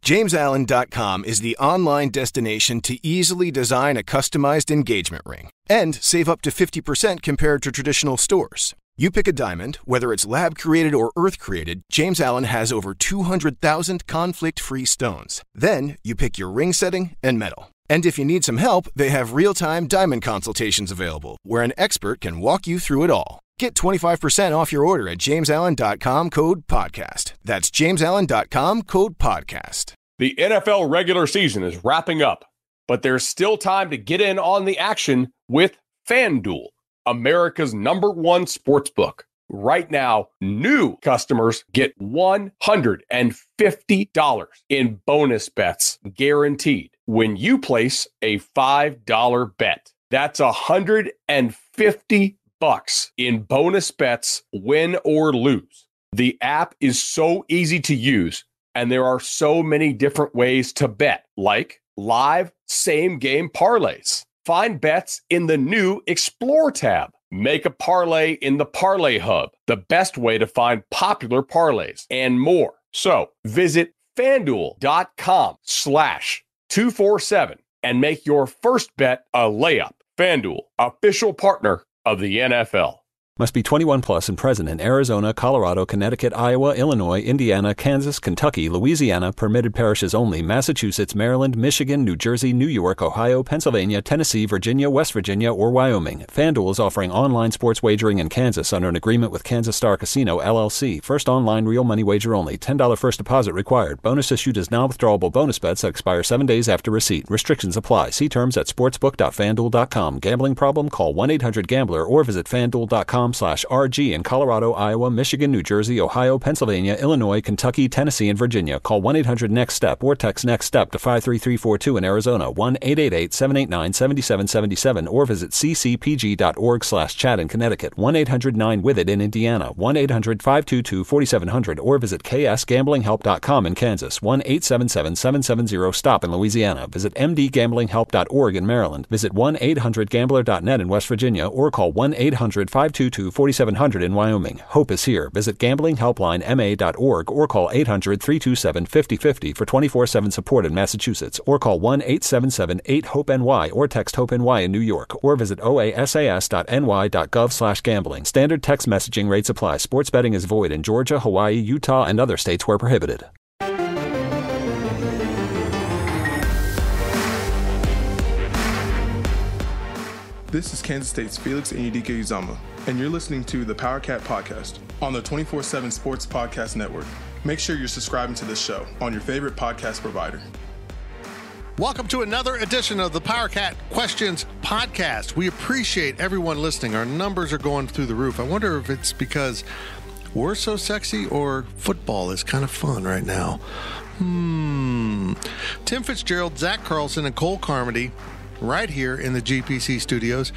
JamesAllen.com is the online destination to easily design a customized engagement ring and save up to 50% compared to traditional stores. You pick a diamond, whether it's lab-created or earth-created, James Allen has over 200,000 conflict-free stones. Then you pick your ring setting and metal. And if you need some help, they have real-time diamond consultations available, where an expert can walk you through it all. Get 25% off your order at JamesAllen.com, code podcast. That's JamesAllen.com, code podcast. The NFL regular season is wrapping up, but there's still time to get in on the action with FanDuel, America's #1 sportsbook. Right now, new customers get $150 in bonus bets guaranteed when you place a $5 bet. That's $150 in bonus bets, win or lose. The app is so easy to use, and there are so many different ways to bet, like live same-game parlays. Find bets in the new Explore tab. Make a parlay in the Parlay Hub, the best way to find popular parlays, and more. So visit FanDuel.com/247 and make your first bet a layup. FanDuel, official partner of the NFL. Must be 21 plus and present in Arizona, Colorado, Connecticut, Iowa, Illinois, Indiana, Kansas, Kentucky, Louisiana, permitted parishes only, Massachusetts, Maryland, Michigan, New Jersey, New York, Ohio, Pennsylvania, Tennessee, Virginia, West Virginia, or Wyoming. FanDuel is offering online sports wagering in Kansas under an agreement with Kansas Star Casino, LLC. First online real money wager only. $10 first deposit required. Bonus issued as non-withdrawable bonus bets that expire 7 days after receipt. Restrictions apply. See terms at sportsbook.fanduel.com. Gambling problem? Call 1-800-GAMBLER or visit fanduel.com/RG in Colorado, Iowa, Michigan, New Jersey, Ohio, Pennsylvania, Illinois, Kentucky, Tennessee, and Virginia. Call 1-800-NEXT-STEP or text NEXT-STEP to 53342 in Arizona, 1-888-789-7777, or visit ccpg.org/chat in Connecticut, 1-800-9-WITH-IT in Indiana, 1-800-522-4700, or visit ksgamblinghelp.com in Kansas, 1-877-770-STOP in Louisiana. Visit mdgamblinghelp.org in Maryland. Visit 1-800-GAMBLER.net in West Virginia, or call 1-800-522-4700 in Wyoming. Hope is here. Visit gamblinghelplinema.org or call 800-327-5050 for 24/7 support in Massachusetts, or call 1-877-8-HOPE-NY or text HOPE-NY in New York, or visit oasas.ny.gov/gambling. Standard text messaging rates apply. Sports betting is void in Georgia, Hawaii, Utah, and other states where prohibited. This is Kansas State's Felix Enyedike-Uzama, and you're listening to the Power Cat Podcast on the 24/7 Sports Podcast Network. Make sure you're subscribing to this show on your favorite podcast provider. Welcome to another edition of the Power Cat Questions Podcast. We appreciate everyone listening. Our numbers are going through the roof. I wonder if it's because we're so sexy or football is kind of fun right now. Tim Fitzgerald, Zach Carlson, and Cole Carmody right here in the GPC studios.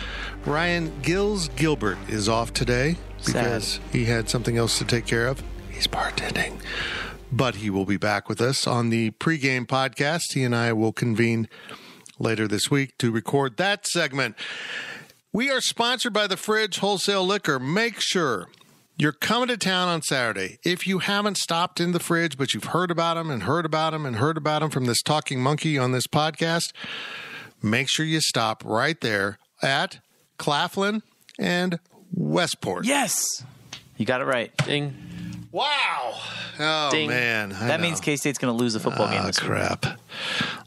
Ryan Gilbert is off today because he had something else to take care of. He's bartending. But he will be back with us on the pregame podcast. He and I will convene later this week to record that segment. We are sponsored by the Fridge Wholesale Liquor. Make sure you're coming to town on Saturday. If you haven't stopped in the Fridge, but you've heard about them and heard about them and heard about them from this talking monkey on this podcast, make sure you stop right there at Claflin and Westport. Yes. You got it right. Ding. Wow. Oh, Ding. man. That means K-State's going to lose the football game this week. Crap.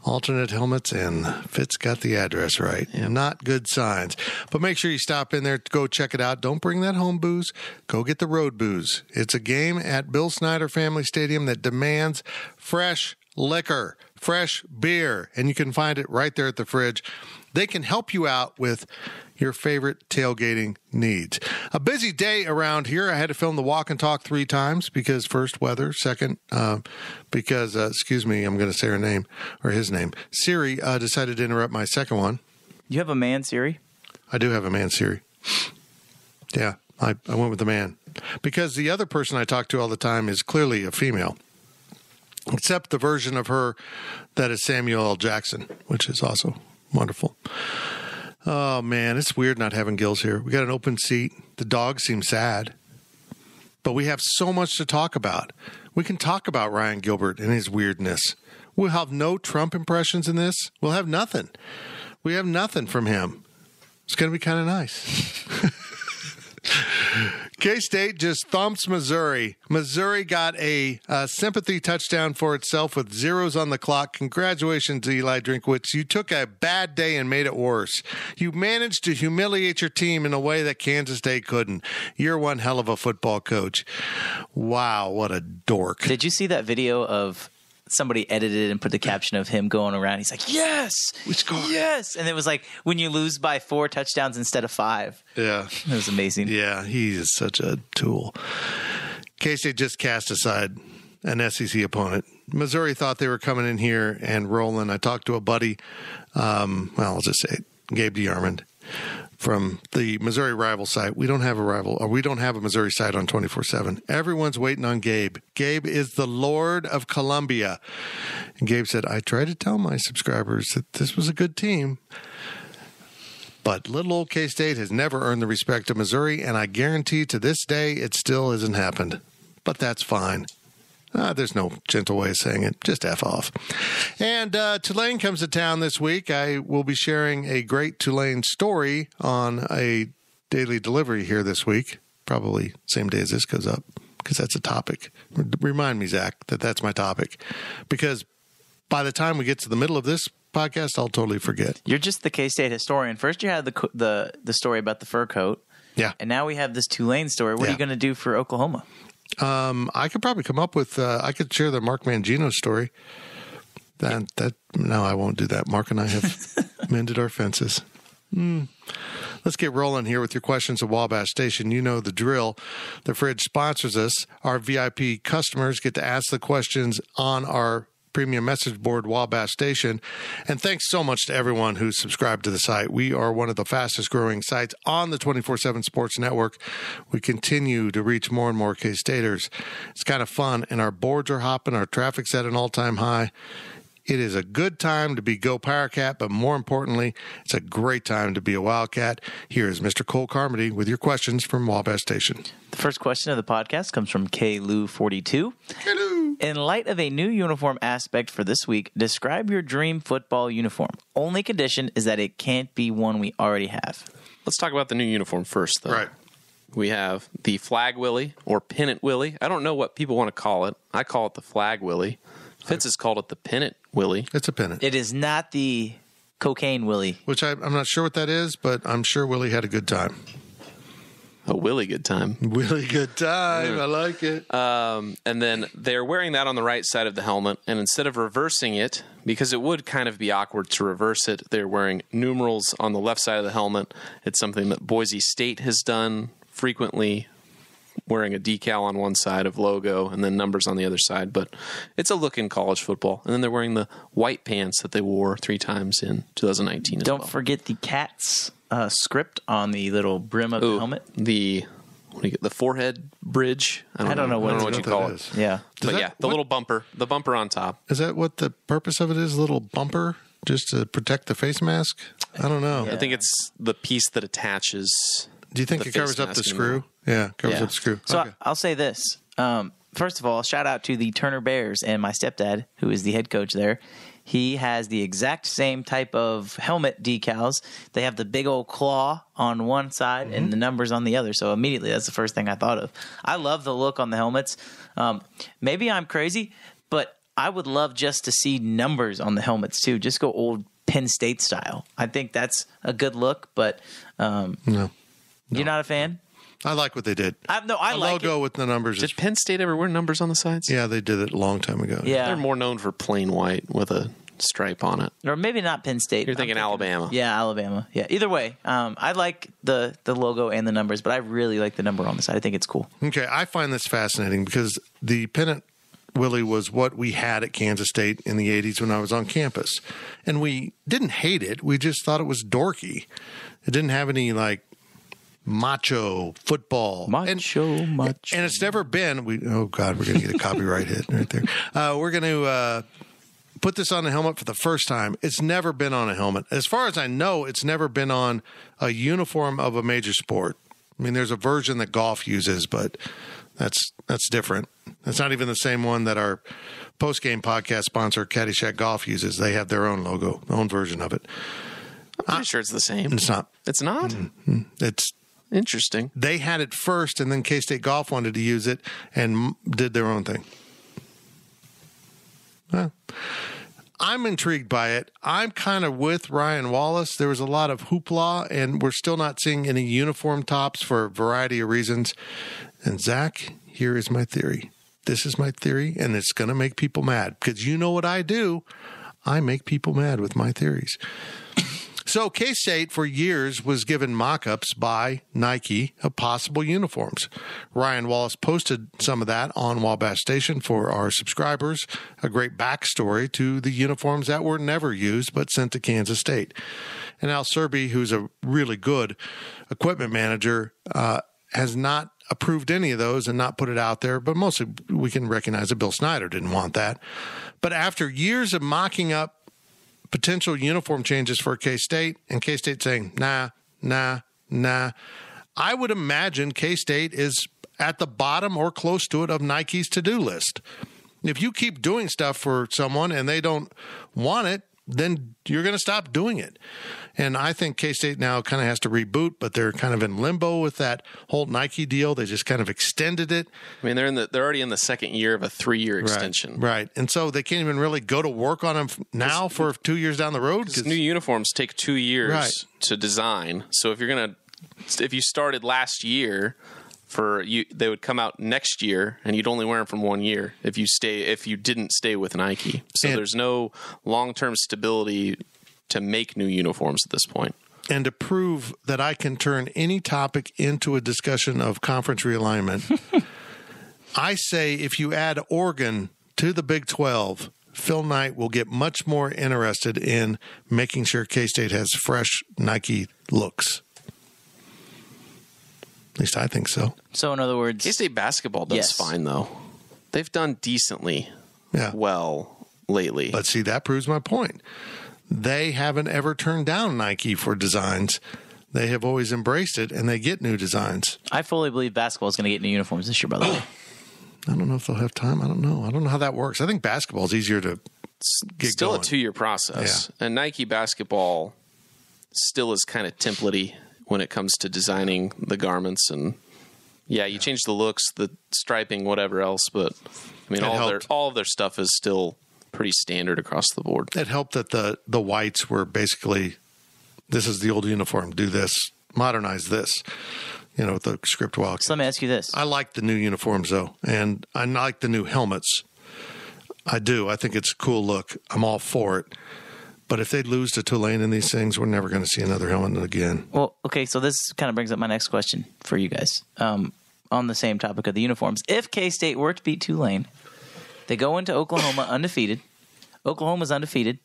Alternate helmets, and Fitz got the address right. Yep. Not good signs. But make sure you stop in there to go check it out. Don't bring that home booze. Go get the road booze. It's a game at Bill Snyder Family Stadium that demands fresh liquor, fresh beer, and you can find it right there at the Fridge. They can help you out with your favorite tailgating needs. A busy day around here. I had to film the walk and talk 3 times because first weather, second because, excuse me, I'm going to say her name or his name. Siri decided to interrupt my second one. You have a man, Siri? I do have a man, Siri. Yeah, I went with the man because the other person I talk to all the time is clearly a female. Except the version of her that is Samuel L. Jackson, which is also wonderful. Oh, man, it's weird not having Gills here. We got an open seat. The dog seems sad. But we have so much to talk about. We can talk about Ryan Gilbert and his weirdness. We'll have no Trump impressions in this. We'll have nothing. We have nothing from him. It's going to be kind of nice. K-State just thumps Missouri. Missouri got a sympathy touchdown for itself with zeros on the clock. Congratulations, Eli Drinkwitz. You took a bad day and made it worse. You managed to humiliate your team in a way that Kansas State couldn't. You're one hell of a football coach. Wow, what a dork. Did you see that video of somebody edited and put the caption of him going around? He's like, yes, we scored. Yes. And it was like, when you lose by 4 touchdowns instead of 5. Yeah. It was amazing. Yeah, he is such a tool. K-State just cast aside an SEC opponent. Missouri thought they were coming in here and rolling. I talked to a buddy, I'll just say it, Gabe DeArmond, from the Missouri rival site. We don't have a rival, or we don't have a Missouri site on 24/7. Everyone's waiting on Gabe. Gabe is the Lord of Columbia. And Gabe said, I tried to tell my subscribers that this was a good team, but little old K-State has never earned the respect of Missouri, and I guarantee to this day it still hasn't happened. But that's fine. There's no gentle way of saying it. Just F off. And Tulane comes to town this week. I will be sharing a great Tulane story on a daily delivery here this week. Probably same day as this goes up, because that's a topic. Remind me, Zach, that that's my topic. Because by the time we get to the middle of this podcast, I'll totally forget. You're just the K-State historian. First you had the story about the fur coat. Yeah. And now we have this Tulane story. What are you going to do for Oklahoma? I could probably come up with, I could share the Mark Mangino story. No, I won't do that. Mark and I have mended our fences. Let's get rolling here with your questions at Wabash Station. You know the drill. The Fridge sponsors us. Our VIP customers get to ask the questions on our premium message board, Wabash Station. And thanks so much to everyone who's subscribed to the site. We are one of the fastest growing sites on the 24/7 Sports Network. We continue to reach more and more K-Staters. It's kind of fun, and our boards are hopping. Our traffic's at an all-time high. It is a good time to be Go Powercat, but more importantly, it's a great time to be a Wildcat. Here is Mr. Cole Carmody with your questions from Wabash Station. The first question of the podcast comes from KLou42. Hello. In light of a new uniform aspect for this week, describe your dream football uniform. Only condition is that it can't be one we already have. Let's talk about the new uniform first, though. Right. We have the Flag Willie or Pennant Willie. I don't know what people want to call it. I call it the Flag Willie. Fitz has called it the Pennant Willie. It's a pennant. It is not the cocaine Willie. Which I'm not sure what that is, but I'm sure Willie had a good time. A Willie good time. Willie good time. I like it. And then they're wearing that on the right side of the helmet. And instead of reversing it, because it would kind of be awkward to reverse it, they're wearing numerals on the left side of the helmet. It's something that Boise State has done frequently, wearing a decal on one side of logo and then numbers on the other side. But it's a look in college football. And then they're wearing the white pants that they wore 3 times in 2019 as well. Don't forget the cat's script on the little brim of the helmet. The forehead bridge. I don't know what you call it. Yeah. The little bumper. The bumper on top. Is that what the purpose of it is? A little bumper? Just to protect the face mask? I don't know. Yeah. I think it's the piece that attaches. Do you think the it covers face up the mask screw? Yeah, covers up the screw. So Okay. I'll say this. First of all, shout out to the Turner Bears and my stepdad, who is the head coach there. He has the exact same type of helmet decals. They have the big old claw on one side and the numbers on the other. So immediately, that's the first thing I thought of. I love the look on the helmets. Maybe I'm crazy, but I would love just to see numbers on the helmets too. Just go old Penn State style. I think that's a good look, but No. you're not a fan? I like what they did. I like logo it. with the numbers. Did Penn State ever wear numbers on the sides? Yeah, they did it a long time ago. Yeah. They're more known for plain white with a stripe on it. Or maybe not Penn State. You're thinking Alabama. Yeah, Alabama. Yeah. Either way, I like the logo and the numbers, but I really like the number on the side. I think it's cool. Okay, I find this fascinating because the pennant Willie was what we had at Kansas State in the 80s when I was on campus. And we didn't hate it. We just thought it was dorky. It didn't have any, macho football. Macho. And it's never been. Oh, God, we're going to get a copyright hit right there. We're going to put this on a helmet for the first time. It's never been on a helmet. As far as I know, it's never been on a uniform of a major sport. I mean, there's a version that golf uses, but That's different. It's not even the same one that our post-game podcast sponsor, Caddyshack Golf, uses. They have their own logo, their own version of it. I'm pretty sure it's the same. It's not. It's not? Mm-hmm. It's interesting. They had it first, and then K-State Golf wanted to use it and did their own thing. I'm intrigued by it. I'm kind of with Ryan Wallace. There was a lot of hoopla, and we're still not seeing any uniform tops for a variety of reasons. And Zach, here is my theory. This is my theory, and it's going to make people mad because you know what I do. I make people mad with my theories. So K-State for years was given mock-ups by Nike of possible uniforms. Ryan Wallace posted some of that on Wabash Station for our subscribers, a great backstory to the uniforms that were never used but sent to Kansas State. And Al Serby, who's a really good equipment manager, has not approved any of those and not put it out there, but mostly we can recognize that Bill Snyder didn't want that. But after years of mocking up potential uniform changes for K-State, and K-State saying, nah, I would imagine K-State is at the bottom or close to it of Nike's to-do list. If you keep doing stuff for someone and they don't want it, then you're going to stop doing it. And I think K-State now kind of has to reboot, but they're kind of in limbo with that whole Nike deal. They just kind of extended it. I mean, they're already in the second year of a 3-year extension. Right. And so they can't even really go to work on them now for 2 years down the road. Because new uniforms take 2 years to design. So if you started last year, they would come out next year, and you'd only wear them from 1 year if you didn't stay with Nike. So there's no long-term stability to make new uniforms at this point. And to prove that I can turn any topic into a discussion of conference realignment, I say if you add Oregon to the Big 12, Phil Knight will get much more interested in making sure K-State has fresh Nike looks. At least I think so. So in other words, K-State basketball does fine, though. They've done decently well lately. But see, that proves my point. They haven't ever turned down Nike for designs. They have always embraced it, and they get new designs. I fully believe basketball is going to get new uniforms this year, by the way. I don't know if they'll have time. I don't know how that works. I think basketball is easier to get still going. A 2-year process. Yeah. And Nike basketball still is kind of template-y when it comes to designing the garments. And, you change the looks, the striping, whatever else. But, I mean, all of their stuff is still pretty standard across the board. It helped that the whites were basically, this is the old uniform, do this, modernize this, with the script walk. So let me ask you this. I like the new uniforms, though, and I like the new helmets. I do. I think it's a cool look. I'm all for it. But if they lose to Tulane in these things, we're never going to see another helmet again. Well, okay, so this kind of brings up my next question for you guys on the same topic of the uniforms. If K-State were to beat Tulane, they go into Oklahoma undefeated. Oklahoma's undefeated.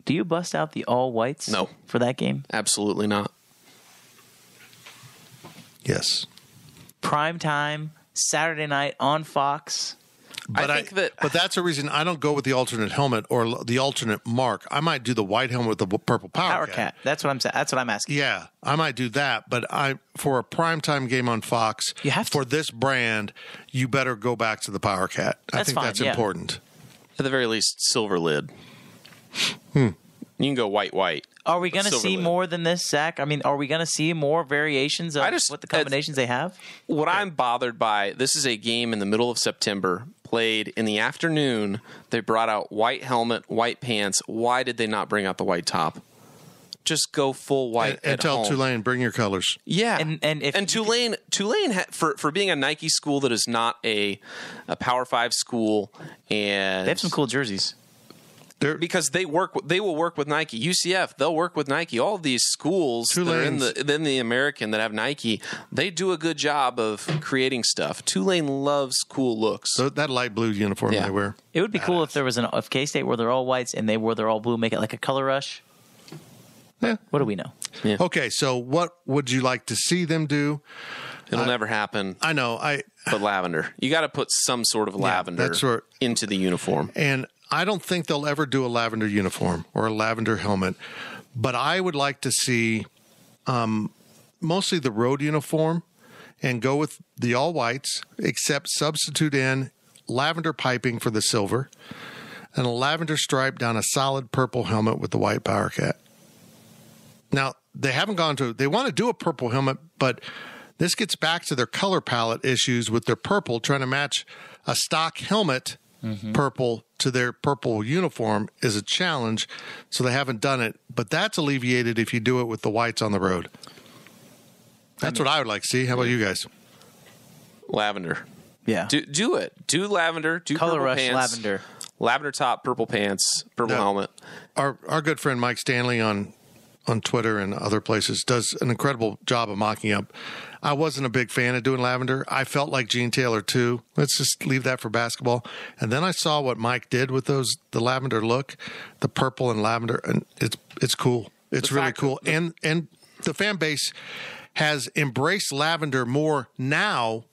Do you bust out the all-whites for that game? Absolutely not. Yes. Prime time, Saturday night on Fox. But but that's a reason I don't go with the alternate helmet or the alternate mark. I might do the white helmet with the purple power cat. That's what I'm saying. That's what I'm asking. Yeah, I might do that. But for a primetime game on Fox, you have to. For this brand, you better go back to the power cat. I think that's important. At the very least, silver lid. You can go white. Are we going to see more than this, Zach? I mean, are we going to see more variations of what the combinations they have? What I'm bothered by, this is a game in the middle of September, played in the afternoon. They brought out white helmet, white pants. Why did they not bring out the white top? Just go full white and tell home. Tulane, bring your colors. Yeah, and Tulane for being a Nike school that is not a Power 5 school, and they have some cool jerseys. Because they will work with Nike. UCF, they'll work with Nike. All of these schools that are in the American that have Nike, they do a good job of creating stuff. Tulane loves cool looks. So that light blue uniform they wear. It would be cool if there was if K-State wore their all whites and they wore their all blue, make it like a color rush. Yeah. What do we know? Yeah. Okay, so what would you like to see them do? It'll never happen. I know. But lavender. You got to put some sort of lavender into the uniform. And I don't think they'll ever do a lavender uniform or a lavender helmet, but I would like to see mostly the road uniform and go with the all whites, except substitute in lavender piping for the silver and a lavender stripe down a solid purple helmet with the white Power Cat. Now, they want to do a purple helmet, but this gets back to their color palette issues with their purple, trying to match a stock helmet purple to their purple uniform is a challenge, so they haven't done it. But that's alleviated if you do it with the whites on the road. That's what I would like to see. How about you guys? Lavender. Yeah. Do it. Do lavender. Do Color purple rush pants. lavender. Lavender top, purple pants, purple helmet. Our good friend Mike Stanley on Twitter and other places does an incredible job of mocking up. I wasn't a big fan of doing lavender. I felt like Gene Taylor too. Let's just leave that for basketball. And then I saw what Mike did with the lavender look, the purple and lavender, and it's cool. It's really cool. And the fan base has embraced lavender more now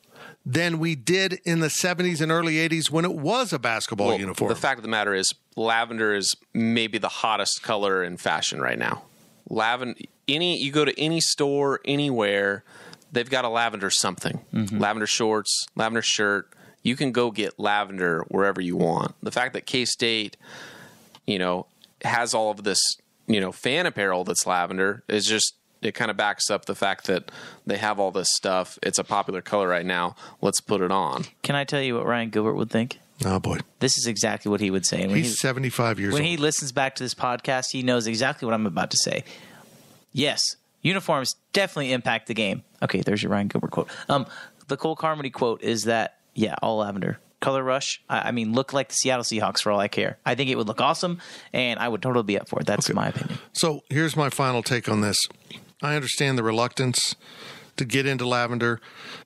than we did in the 70s and early 80s when it was a basketball uniform. The fact of the matter is lavender is maybe the hottest color in fashion right now. You go to any store anywhere, they've got a lavender something. Lavender shorts, lavender shirt. You can go get lavender wherever you want. The fact that K-State, has all of this, fan apparel that's lavender is just, it kind of backs up the fact that they have all this stuff. It's a popular color right now. Let's put it on. Can I tell you what Ryan Gilbert would think? Oh, boy. This is exactly what he would say. He's 75 years old. When he listens back to this podcast, he knows exactly what I'm about to say. Yes, uniforms definitely impact the game. Okay, there's your Ryan Gilbert quote. The Cole Carmody quote is that, all lavender. Color rush, look like the Seattle Seahawks for all I care. I think it would look awesome, and I would totally be up for it. That's my opinion. So here's my final take on this. I understand the reluctance to get into lavender,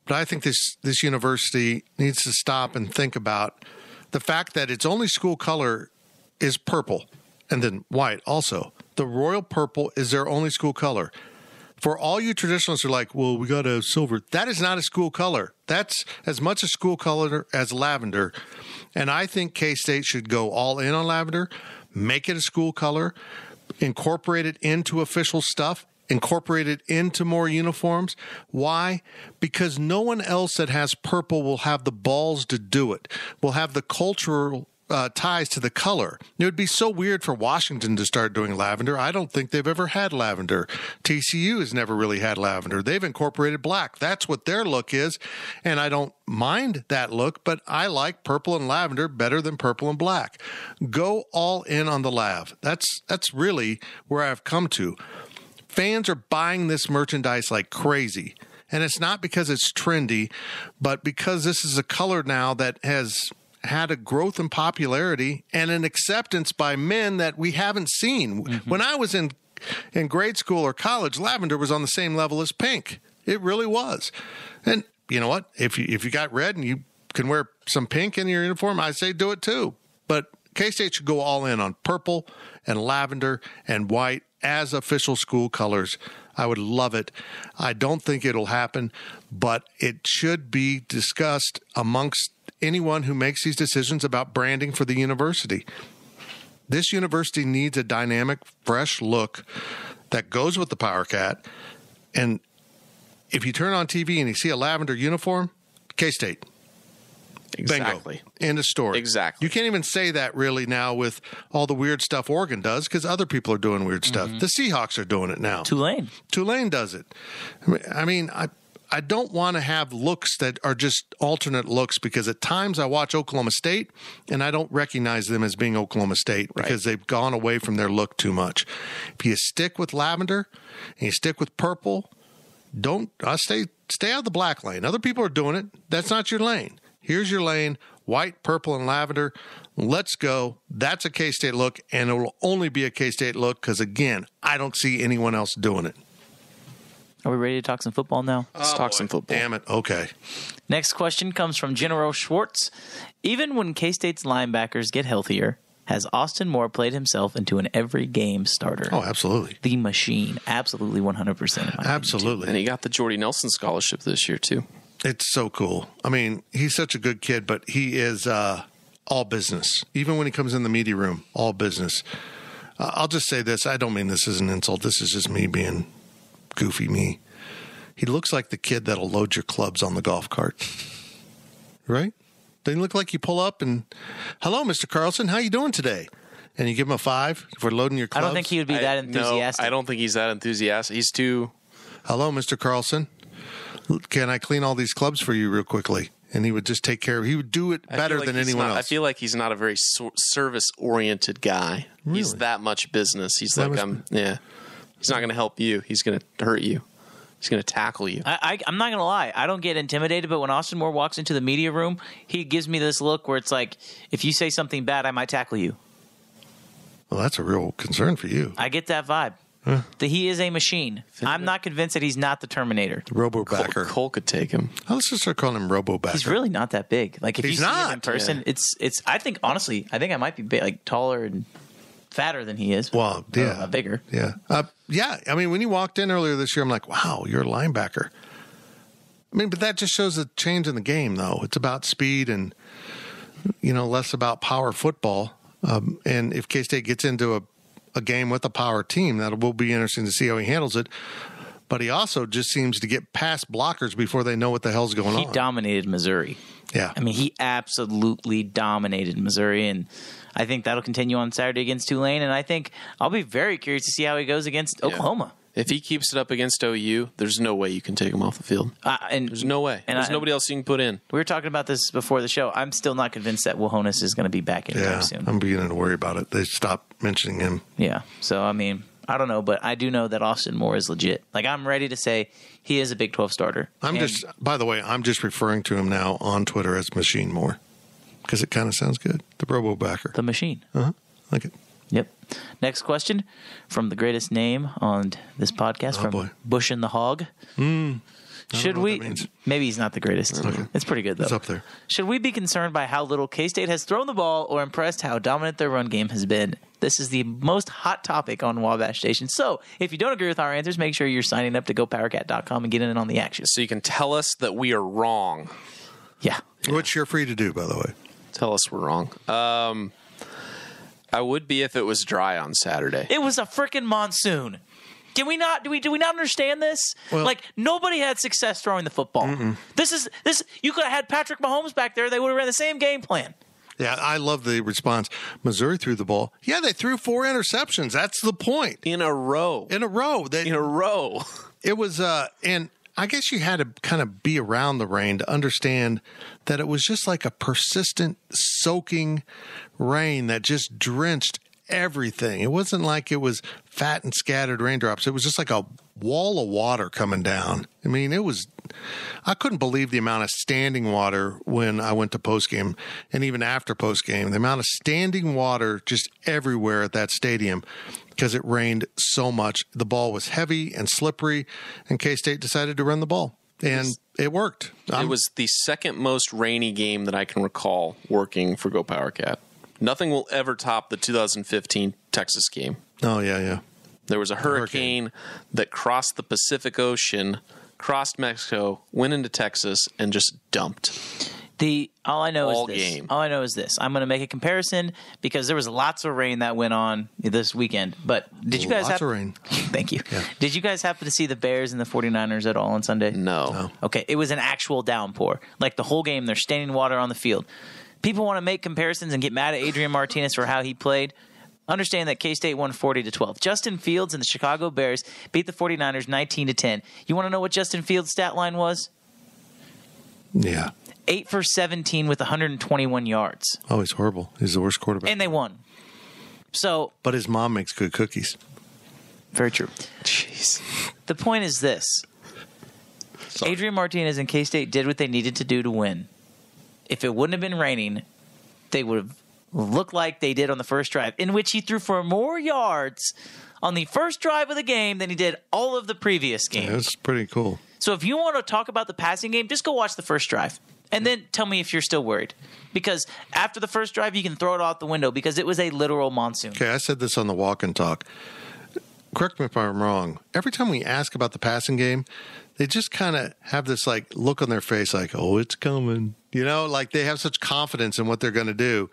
but I think this university needs to stop and think about the fact that its only school color is purple and then white also. The royal purple is their only school color. For all you traditionalists who are like, well, we got to have silver. That is not a school color. That's as much a school color as lavender. And I think K-State should go all in on lavender, make it a school color, incorporate it into official stuff, incorporate it into more uniforms. Why? Because no one else that has purple will have the balls to do it, will have the cultural ties to the color. It would be so weird for Washington to start doing lavender. I don't think they've ever had lavender. TCU has never really had lavender. They've incorporated black. That's what their look is, and I don't mind that look, but I like purple and lavender better than purple and black. Go all in on the lav. That's really where I've come to. Fans are buying this merchandise like crazy, and it's not because it's trendy, but because this is a color now that has had a growth in popularity and an acceptance by men that we haven't seen. When I was in grade school or college, lavender was on the same level as pink. It really was. And you know what? If you got red and you can wear some pink in your uniform, I say do it too. But K-State should go all in on purple and lavender and white as official school colors. I would love it. I don't think it'll happen, but it should be discussed amongst anyone who makes these decisions about branding for the university. This university needs a dynamic, fresh look that goes with the Power Cat. And if you turn on TV and you see a lavender uniform, K-State. Exactly. Bingo. End of story. Exactly. You can't even say that really now with all the weird stuff Oregon does because other people are doing weird stuff. The Seahawks are doing it now. Tulane does it. I don't want to have looks that are just alternate looks because at times I watch Oklahoma State and I don't recognize them as being Oklahoma State because they've gone away from their look too much. If you stick with lavender and you stick with purple, stay out of the black lane. Other people are doing it. That's not your lane. Here's your lane, white, purple, and lavender. Let's go. That's a K-State look, and it will only be a K-State look because, again, I don't see anyone else doing it. Are we ready to talk some football now? Let's talk some football. Damn it. Okay. Next question comes from General Schwartz. Even when K-State's linebackers get healthier, has Austin Moore played himself into an every-game starter? Oh, absolutely. The machine. Absolutely 100%. Absolutely. And he got the Jordy Nelson scholarship this year, too. It's so cool. I mean, he's such a good kid, but he is all business. Even when he comes in the media room, all business. I'll just say this. I don't mean this as an insult. This is just me being goofy me. He looks like the kid that'll load your clubs on the golf cart. Right? Doesn't he look like you pull up and, hello, Mr. Carlson, how you doing today? And you give him a 5 for loading your clubs? I don't think he would be that enthusiastic. No, I don't think he's that enthusiastic. He's too... Hello, Mr. Carlson. Can I clean all these clubs for you real quickly? And he would just take care of it. He would do it better than anyone else. I feel like he's not a very service-oriented guy. Really? He's that much business. He's He's not going to help you. He's going to hurt you. He's going to tackle you. I'm not going to lie. I don't get intimidated, but when Austin Moore walks into the media room, he gives me this look where it's like, if you say something bad, I might tackle you. Well, that's a real concern for you. I get that vibe. That he is a machine. I'm not convinced that he's not the Terminator. Robo-backer. Cole could take him. Let's just start calling him Robo-backer. He's really not that big. Like if He's you see not. him in person, it's. I think honestly, I think I might be like taller and fatter than he is. Well, yeah, bigger. Yeah, yeah. I mean, when you walked in earlier this year, I'm like, wow, you're a linebacker. I mean, but that just shows a change in the game, though. It's about speed and less about power football. And if K-State gets into a game with a power team, that will be interesting to see how he handles it. But he also just seems to get past blockers before they know what the hell's going on. He dominated Missouri. Yeah. I mean, he absolutely dominated Missouri, and I think that'll continue on Saturday against Tulane, and I think I'll be very curious to see how he goes against Oklahoma. If he keeps it up against OU, there's no way you can take him off the field. There's no way. There's nobody else you can put in. We were talking about this before the show. I'm still not convinced that Wahonis is going to be back anytime soon. I'm beginning to worry about it. They stopped mentioning him. Yeah. So, I mean, I don't know, but I do know that Austin Moore is legit. Like, I'm ready to say he is a Big 12 starter. By the way, I'm just referring to him now on Twitter as Machine Moore because it kind of sounds good. The Robo-backer. The machine. Like it. Yep. Next question from the greatest name on this podcast, from Bush and the Hog. Should we? Maybe he's not the greatest. Okay. It's pretty good, though. It's up there. Should we be concerned by how little K-State has thrown the ball or impressed how dominant their run game has been? This is the most hot topic on Wabash Station. So if you don't agree with our answers, make sure you're signing up to GoPowerCat.com and getting in on the action. So you can tell us that we are wrong. Yeah. Which you're free to do, by the way. Tell us we're wrong. I would be if it was dry on Saturday. It was a freaking monsoon. Can we not? Do we not understand this? Well, like, nobody had success throwing the football. This. You could have had Patrick Mahomes back there. They would have ran the same game plan. Yeah, I love the response. Missouri threw the ball. Yeah, they threw 4 interceptions. That's the point. In a row. In a row. It was, and I guess you had to kind of be around the rain to understand that it was just like a persistent soaking rain that just drenched everything. It wasn't like it was fat and scattered raindrops. It was just like a wall of water coming down. I mean, I couldn't believe the amount of standing water when I went to postgame and even after postgame, the amount of standing water just everywhere at that stadium because it rained so much. The ball was heavy and slippery, and K-State decided to run the ball. And it worked. It was the second most rainy game that I can recall working for Go Power Cat. Nothing will ever top the 2015 Texas game. Oh, yeah. There was a hurricane that crossed the Pacific Ocean, crossed Mexico, went into Texas, and just dumped. All I know is this. I'm going to make a comparison because there was lots of rain that went on this weekend. But did you guys Lots of rain. Thank you. Yeah. Did you guys happen to see the Bears and the 49ers at all on Sunday? No. Okay, it was an actual downpour. Like the whole game, there's standing water on the field. People want to make comparisons and get mad at Adrian Martinez for how he played. Understand that K-State won 40-12. Justin Fields and the Chicago Bears beat the 49ers 19-10. You want to know what Justin Fields' stat line was? Yeah. 8 for 17 with 121 yards. Oh, he's horrible. He's the worst quarterback. And they won. But his mom makes good cookies. Very true. Jeez. The point is this. Sorry. Adrian Martinez and K-State did what they needed to do to win. If it wouldn't have been raining, they would have looked like they did on the first drive, in which he threw for more yards on the first drive of the game than he did all of the previous games. Yeah, that's pretty cool. So if you want to talk about the passing game, just go watch the first drive. And then tell me if you're still worried. Because after the first drive, you can throw it out the window because it was a literal monsoon. Okay, I said this on the walk and talk. Correct me if I'm wrong. Every time we ask about the passing game, they just kind of have this like look on their face like, oh, it's coming. You know, like they have such confidence in what they're going to do.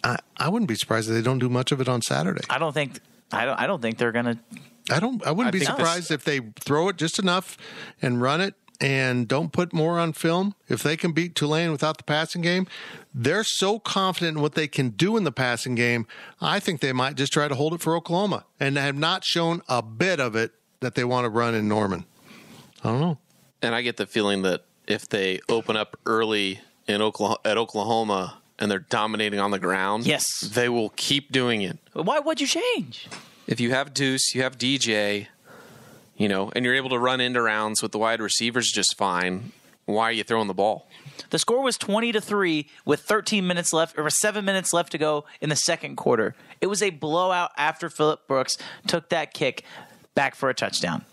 I wouldn't be surprised if they don't do much of it on Saturday. I don't think they're going to. I wouldn't be surprised if they throw it just enough and run it and don't put more on film. If they can beat Tulane without the passing game, they're so confident in what they can do in the passing game. I think they might just try to hold it for Oklahoma and have not shown a bit of it that they want to run in Norman. I don't know. And I get the feeling that if they open up early in Oklahoma and they're dominating on the ground, yes, they will keep doing it. Why would you change? If you have Deuce, you have DJ, and you're able to run into rounds with the wide receivers just fine, why are you throwing the ball? The score was 20-3 with 13 minutes left, or 7 minutes left to go in the second quarter. It was a blowout after Phillip Brooks took that kick back for a touchdown.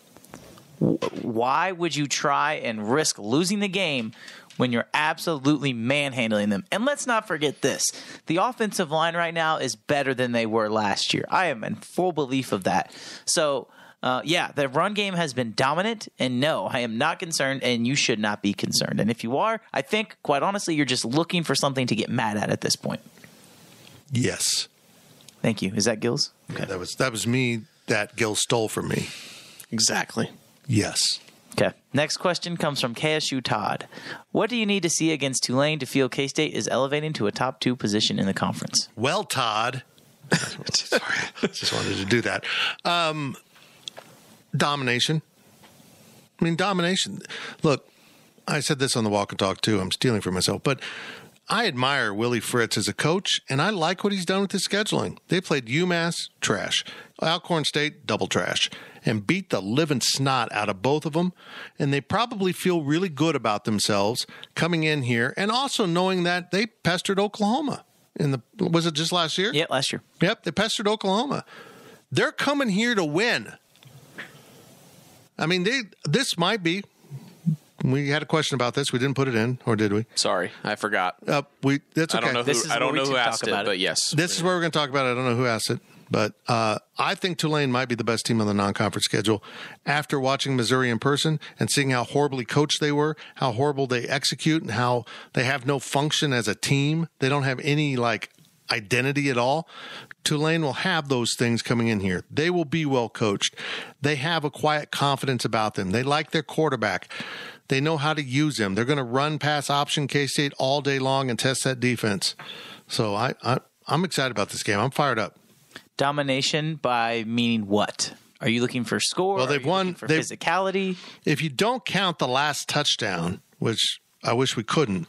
Why would you try and risk losing the game when you're absolutely manhandling them? And let's not forget this. The offensive line right now is better than they were last year. I am in full belief of that. So, the run game has been dominant, and no, I am not concerned, and you should not be concerned. And if you are, I think, quite honestly, you're just looking for something to get mad at this point. Yes. Thank you. Is that Gills? Okay. That was me that Gills stole from me. Exactly. Yes. Okay. Next question comes from KSU Todd. What do you need to see against Tulane to feel K-State is elevating to a top 2 position in the conference? Well, Todd. Sorry. Just wanted to do that. Domination. Domination. Look, I said this on the walk and talk too. I'm stealing from myself, but I admire Willie Fritz as a coach, and I like what he's done with his scheduling. They played UMass, trash. Alcorn State, double trash, and beat the living snot out of both of them. And they probably feel really good about themselves coming in here, and also knowing that they pestered Oklahoma. Was it just last year? Yeah, last year. Yep, they pestered Oklahoma. They're coming here to win. This might be. We had a question about this. We didn't put it in, or did we? Sorry, I forgot. That's okay. I don't know who asked it, but yes. This is where we're going to talk about it. I don't know who asked it, but I think Tulane might be the best team on the non-conference schedule. After watching Missouri in person and seeing how horribly coached they were, how horrible they execute, and how they have no function as a team, they don't have any identity at all. Tulane will have those things coming in here. They will be well coached. They have a quiet confidence about them. They like their quarterback. They know how to use him. They're going to run pass option K-State all day long and test that defense. So I'm excited about this game. I'm fired up. Domination by meaning what? Are you looking for score? Well, they've won for physicality. If you don't count the last touchdown, which I wish we couldn't,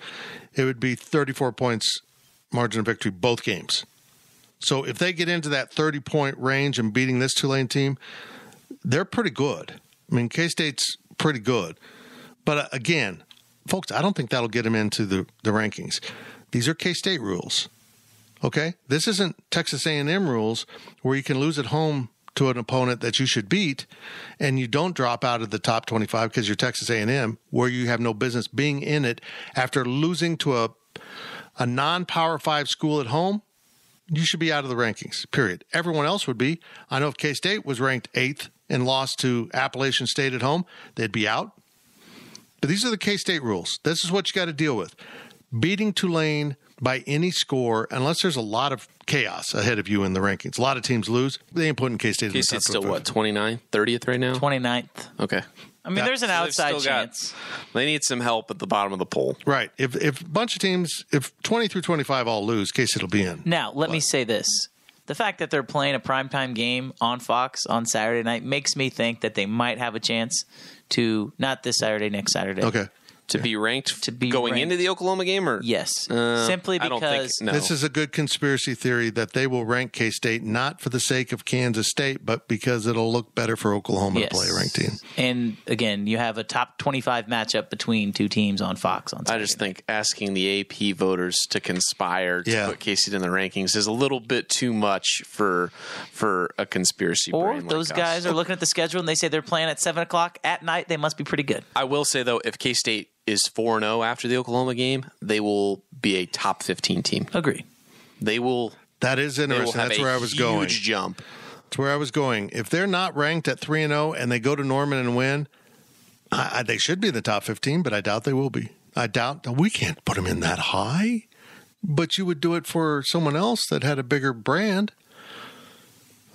it would be 34 points margin of victory both games. So if they get into that 30-point range and beating this Tulane team, they're pretty good. K-State's pretty good. But again, folks, I don't think that'll get them into the rankings. These are K-State rules, okay? This isn't Texas A&M rules where you can lose at home to an opponent that you should beat and you don't drop out of the top 25 because you're Texas A&M, where you have no business being in it after losing to a non-Power 5 school at home. You should be out of the rankings, period. Everyone else would be. I know if K-State was ranked 8th and lost to Appalachian State at home, they'd be out. But these are the K-State rules. This is what you got to deal with. Beating Tulane by any score, unless there's a lot of chaos ahead of you in the rankings. A lot of teams lose. They ain't putting K-State in the top 25. K-State's still, what, 29th, 30th right now? 29th. Okay. There's an outside chance. They need some help at the bottom of the poll. Right. If a bunch of teams, if 20 through 25 all lose, K-State will be in. Now, let me say this. The fact that they're playing a primetime game on Fox on Saturday night makes me think that they might have a chance to, not this Saturday, next Saturday. Okay. To be ranked going into the Oklahoma game? Or yes. Simply because I don't think, no. This is a good conspiracy theory that they will rank K-State not for the sake of Kansas State, but because it'll look better for Oklahoma to play a ranked team. And again, you have a top 25 matchup between two teams on Fox on Saturday. I just think asking the AP voters to conspire to put K-State in the rankings is a little bit too much for a conspiracy brain. Or those guys are looking at the schedule and they say they're playing at 7 o'clock at night. They must be pretty good. I will say, though, if K-State is 4-0 after the Oklahoma game, they will be a top 15 team. Agree. They will. That is interesting. That's where I was going. Huge jump. That's where I was going. If they're not ranked at 3-0 and they go to Norman and win, they should be in the top 15, but I doubt they will be. I doubt we can't put them in that high, but you would do it for someone else that had a bigger brand.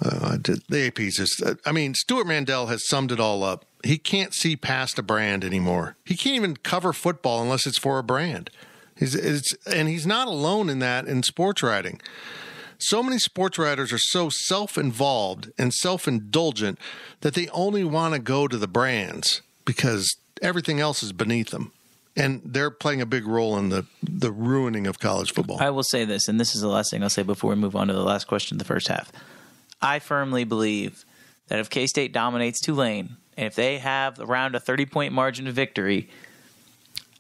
The AP's just, Stuart Mandel has summed it all up. He can't see past a brand anymore. He can't even cover football unless it's for a brand. And he's not alone in that in sports writing. So many sports writers are so self-involved and self-indulgent that they only want to go to the brands because everything else is beneath them. And they're playing a big role in the ruining of college football. I will say this, and this is the last thing I'll say before we move on to the last question of the first half. I firmly believe that if K-State dominates Tulane, and if they have around a 30-point margin of victory,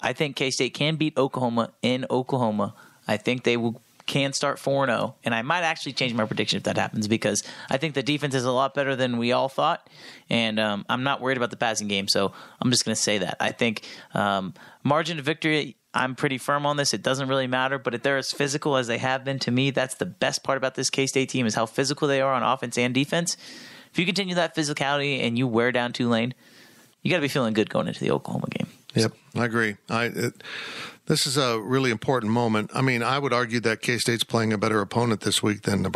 I think K-State can beat Oklahoma in Oklahoma. I think they can start 4-0, and I might actually change my prediction if that happens because I think the defense is a lot better than we all thought, and I'm not worried about the passing game, so I'm just going to say that. I think margin of victory, I'm pretty firm on this. It doesn't really matter, but if they're as physical as they have been, to me, that's the best part about this K-State team is how physical they are on offense and defense. If you continue that physicality and you wear down Tulane, you got to be feeling good going into the Oklahoma game. Yep, I agree. This is a really important moment. I would argue that K-State's playing a better opponent this week than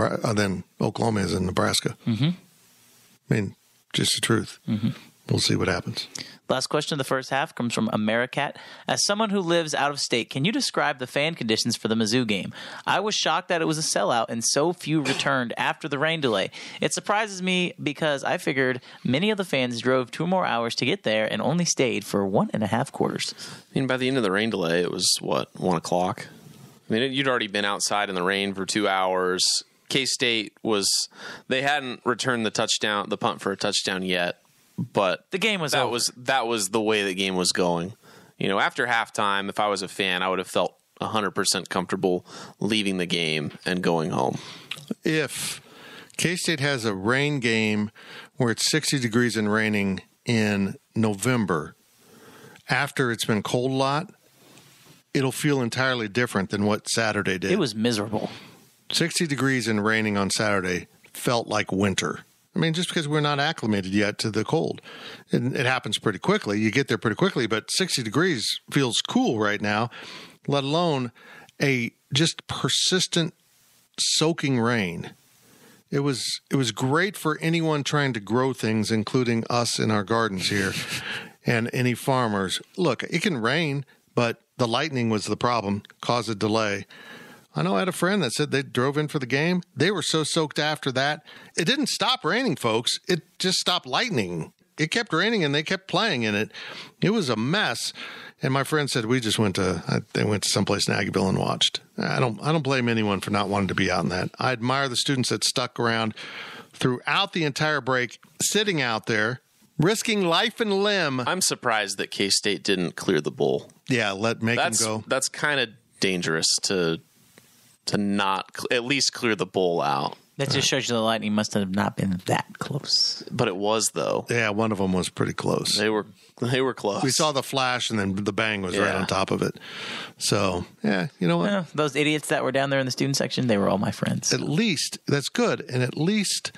Oklahoma is in Nebraska. Mm-hmm. Just the truth. Mm-hmm. We'll see what happens. Last question of the first half comes from Americat. As someone who lives out of state, can you describe the fan conditions for the Mizzou game? I was shocked that it was a sellout and so few returned after the rain delay. It surprises me because I figured many of the fans drove 2 more hours to get there and only stayed for 1.5 quarters. By the end of the rain delay, it was, 1 o'clock? You'd already been outside in the rain for 2 hours. K-State they hadn't returned the punt for a touchdown yet. But the game was that was the way the game was going. After halftime, if I was a fan, I would have felt 100% comfortable leaving the game and going home. If K-State has a rain game where it's 60 degrees and raining in November, after it's been cold a lot, it'll feel entirely different than what Saturday did. It was miserable. 60 degrees and raining on Saturday felt like winter. Just because we're not acclimated yet to the cold. It happens pretty quickly. You get there pretty quickly, but 60 degrees feels cool right now, let alone a just persistent soaking rain. It was great for anyone trying to grow things, including us in our gardens here and any farmers. Look, it can rain, but the lightning was the problem, caused a delay. I know I had a friend that said they drove in for the game. They were so soaked after that. It didn't stop raining, folks. It just stopped lightning. It kept raining and they kept playing in it. It was a mess. And my friend said they went to someplace in Aggieville and watched. I don't blame anyone for not wanting to be out in that. I admire the students that stuck around throughout the entire break, sitting out there, risking life and limb. I'm surprised that K-State didn't clear the bowl. Yeah, make them go. That's kind of dangerous to not at least clear the bowl out. That just shows you the Lightning must have not been that close. But it was, though. Yeah, one of them was pretty close. They were close. We saw the flash, and then the bang was right on top of it. So, yeah, you know what? Yeah, those idiots that were down there in the student section, they were all my friends. At least, that's good. And at least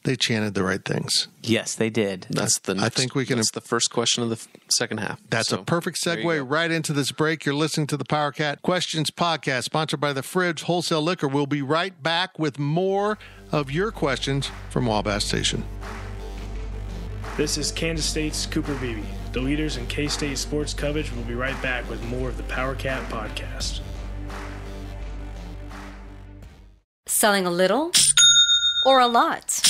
they chanted the right things. Yes, they did. That's the first question of the second half. That's a perfect segue right into this break. You're listening to the PowerCat Questions Podcast, sponsored by the Fridge Wholesale Liquor. We'll be right back with more of your questions from Wabash Station. This is Kansas State's Cooper Beebe. The leaders in K-State sports coverage will be right back with more of the PowerCat Podcast. Selling a little or a lot?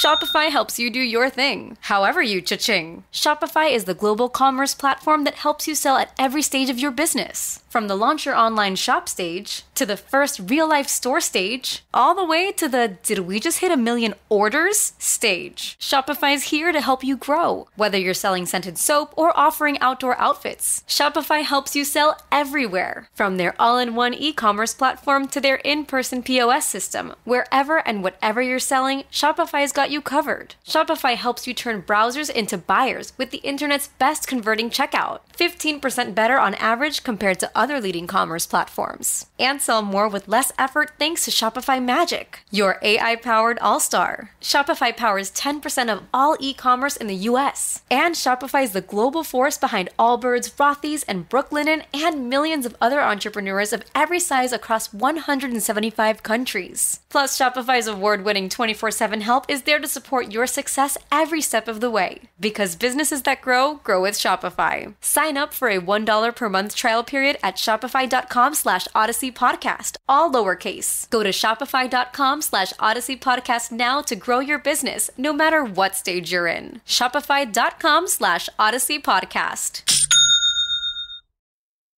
Shopify helps you do your thing, however you cha-ching. Shopify is the global commerce platform that helps you sell at every stage of your business. From the launch your online shop stage, to the first real-life store stage, all the way to the did we just hit 1 million orders stage. Shopify is here to help you grow. Whether you're selling scented soap or offering outdoor outfits, Shopify helps you sell everywhere. From their all-in-one e-commerce platform to their in-person POS system, wherever and whatever you're selling, Shopify's got you covered. Shopify helps you turn browsers into buyers with the internet's best converting checkout. 15% better on average compared to other leading commerce platforms. And sell more with less effort thanks to Shopify Magic, your AI-powered all-star. Shopify powers 10% of all e-commerce in the U.S. And Shopify is the global force behind Allbirds, Rothy's, and Brooklinen, and millions of other entrepreneurs of every size across 175 countries. Plus, Shopify's award-winning 24/7 help is there to support your success every step of the way. Because businesses that grow with Shopify. Sign up for a $1 per month trial period at shopify.com/Odyssey Podcast, all lowercase. Go to shopify.com/Odyssey Podcast now to grow your business, no matter what stage you're in. Shopify.com/Odyssey Podcast.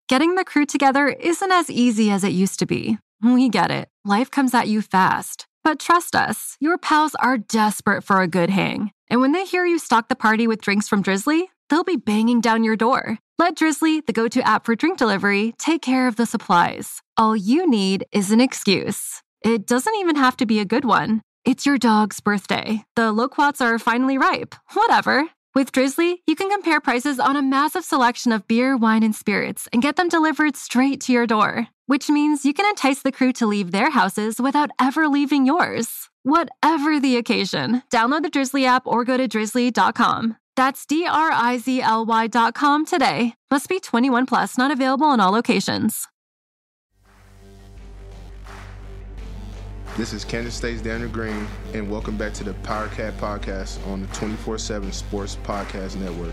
Getting the crew together isn't as easy as it used to be. We get it. Life comes at you fast. But trust us, your pals are desperate for a good hang. And when they hear you stock the party with drinks from Drizzly, they'll be banging down your door. Let Drizzly, the go-to app for drink delivery, take care of the supplies. All you need is an excuse. It doesn't even have to be a good one. It's your dog's birthday. The loquats are finally ripe. Whatever. With Drizzly, you can compare prices on a massive selection of beer, wine, and spirits and get them delivered straight to your door. Which means you can entice the crew to leave their houses without ever leaving yours. Whatever the occasion, download the Drizzly app or go to drizzly.com. That's DRIZLY.com today. Must be 21 plus, not available in all locations. This is Kansas State's Daniel Green, and welcome back to the PowerCat Podcast on the 24/7 Sports Podcast Network.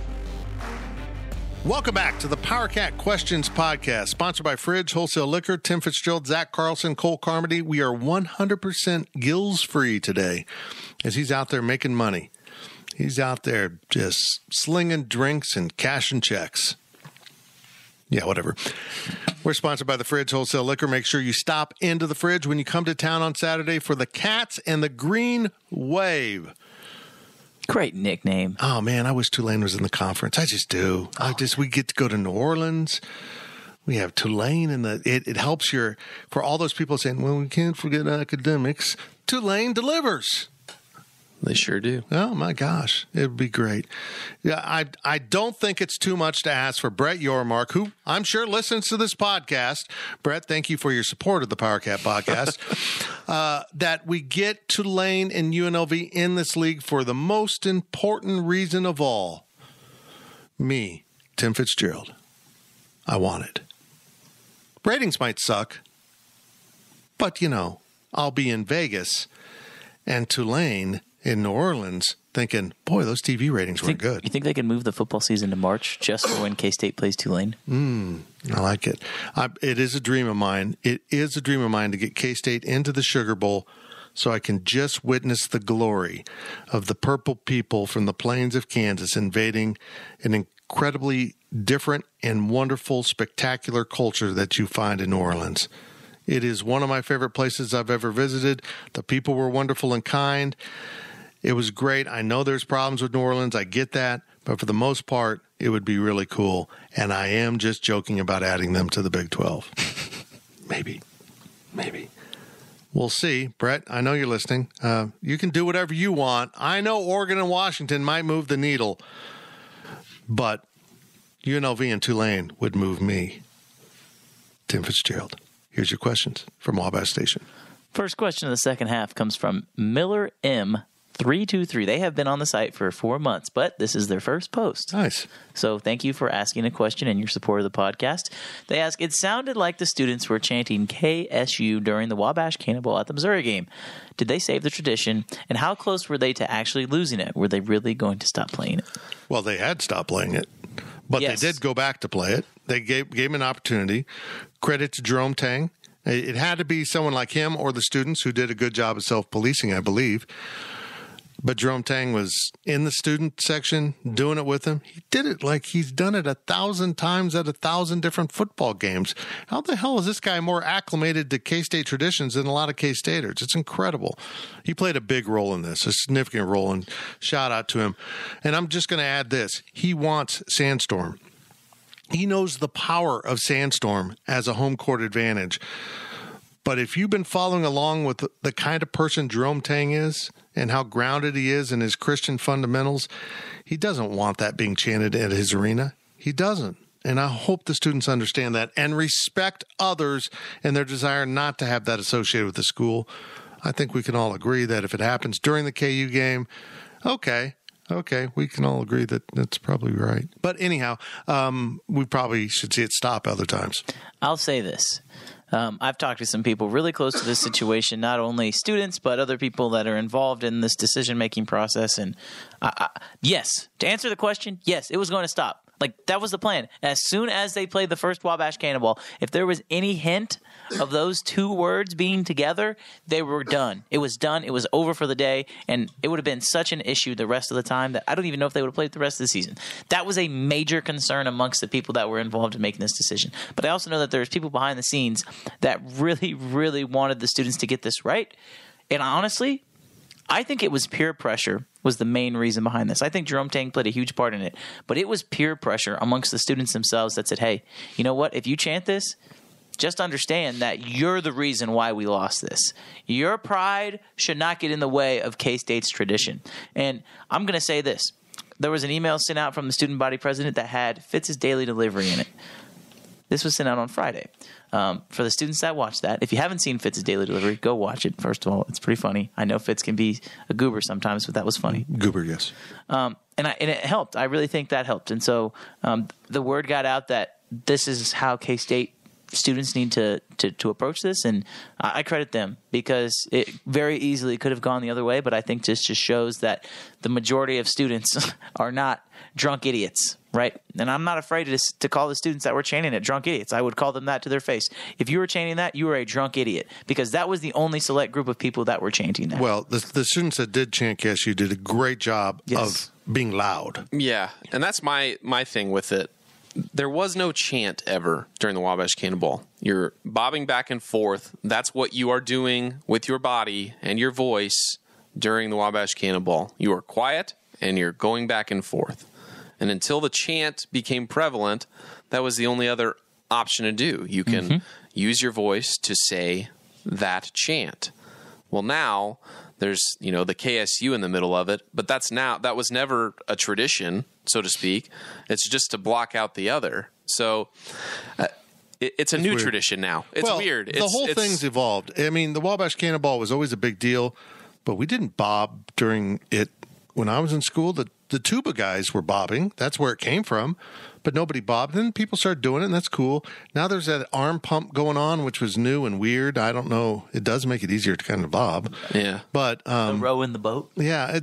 Welcome back to the PowerCat Questions Podcast, sponsored by Fridge Wholesale Liquor, Tim Fitzgerald, Zach Carlson, Cole Carmody. We are 100% gills-free today as he's out there making money. He's out there just slinging drinks and cashing checks. Yeah, whatever. We're sponsored by the Fridge Wholesale Liquor. Make sure you stop into the Fridge when you come to town on Saturday for the Cats and the Green Wave. Great nickname. Oh, man, I wish Tulane was in the conference. I just do. We get to go to New Orleans. We have Tulane, and it helps for all those people saying, well, we can't forget academics. Tulane delivers. They sure do. Oh, my gosh. It would be great. Yeah, I don't think it's too much to ask for Brett Yormark, who I'm sure listens to this podcast. Brett, thank you for your support of the PowerCat podcast. That we get Tulane and UNLV in this league for the most important reason of all. Me, Tim Fitzgerald. I want it. Ratings might suck, but, I'll be in Vegas and Tulane in New Orleans thinking, boy, those TV ratings were good. You think they can move the football season to March just for when K-State plays Tulane? I like it. It is a dream of mine. It is a dream of mine to get K-State into the Sugar Bowl so I can just witness the glory of the purple people from the plains of Kansas invading an incredibly different and wonderful, spectacular culture that you find in New Orleans. It is one of my favorite places I've ever visited. The people were wonderful and kind. It was great. I know there's problems with New Orleans. I get that. But for the most part, it would be really cool. And I am just joking about adding them to the Big 12. Maybe. We'll see. Brett, I know you're listening. You can do whatever you want. I know Oregon and Washington might move the needle. But UNLV and Tulane would move me. Tim Fitzgerald. Here's your questions from Wabash Station. First question of the second half comes from Miller M323. They have been on the site for 4 months, but this is their first post. Nice. So thank you for asking a question and your support of the podcast. They ask, it sounded like the students were chanting KSU during the Wabash Cannonball at the Missouri game. Did they save the tradition? And how close were they to actually losing it? Were they really going to stop playing it? Well, they had stopped playing it, but yes, they did go back to play it. They gave him an opportunity. Credit to Jerome Tang. It had to be someone like him or the students who did a good job of self-policing, I believe. But Jerome Tang was in the student section doing it with him. He did it like he's done it 1,000 times at 1,000 different football games. How the hell is this guy more acclimated to K-State traditions than a lot of K-Staters? It's incredible. He played a big role in this, a significant role, and shout out to him. And I'm just going to add this. He wants Sandstorm. He knows the power of Sandstorm as a home court advantage. But if you've been following along with the kind of person Jerome Tang is and how grounded he is in his Christian fundamentals, he doesn't want that being chanted at his arena. He doesn't. And I hope the students understand that and respect others and their desire not to have that associated with the school. I think we can all agree that if it happens during the KU game, okay, we can all agree that that's probably right. But anyhow, we probably should see it stop other times. I'll say this. I've talked to some people really close to this situation, not only students, but other people that are involved in this decision-making process. And yes, to answer the question, yes, it was going to stop. Like, that was the plan. As soon as they played the first Wabash Cannonball, if there was any hint of those two words being together, they were done. It was done. It was over for the day, and it would have been such an issue the rest of the time that I don't even know if they would have played the rest of the season. That was a major concern amongst the people that were involved in making this decision. But I also know that there's people behind the scenes that really, really wanted the students to get this right. And honestly, I think it was peer pressure was the main reason behind this. I think Jerome Tang played a huge part in it, but it was peer pressure amongst the students themselves that said, hey, you know what? If you chant this, just understand that you're the reason why we lost this. Your pride should not get in the way of K-State's tradition. And I'm going to say this. There was an email sent out from the student body president that had Fitz's daily delivery in it. This was sent out on Friday. For the students that watch that, if you haven't seen Fitz's daily delivery, go watch it. First of all, it's pretty funny. I know Fitz can be a goober sometimes, but that was funny. Goober, yes. And it helped. I really think that helped. And so the word got out that this is how K-State students need to approach this, and I credit them because it very easily could have gone the other way, but I think this just shows that the majority of students are not drunk idiots, right? And I'm not afraid to call the students that were chanting it drunk idiots. I would call them that to their face. If you were chanting that, you were a drunk idiot, because that was the only select group of people that were chanting that. Well, the students that did chant KSU did a great job of being loud. Yeah, and that's my thing with it. There was no chant ever during the Wabash Cannonball. You're bobbing back and forth. That's what you are doing with your body and your voice during the Wabash Cannonball. You are quiet and you're going back and forth. And until the chant became prevalent, that was the only other option to do. You can use your voice to say that chant. Well, now there's, the KSU in the middle of it, but that was never a tradition, so to speak. It's just to block out the other. So it's a new tradition now. It's weird. The whole thing's evolved. I mean, the Wabash Cannonball was always a big deal, but we didn't bob during it. When I was in school, the tuba guys were bobbing. That's where it came from. But nobody bobbed. Then people started doing it, and that's cool. Now there's that arm pump going on, which was new and weird. I don't know. It does make it easier to kind of bob. Yeah. But the row in the boat. Yeah.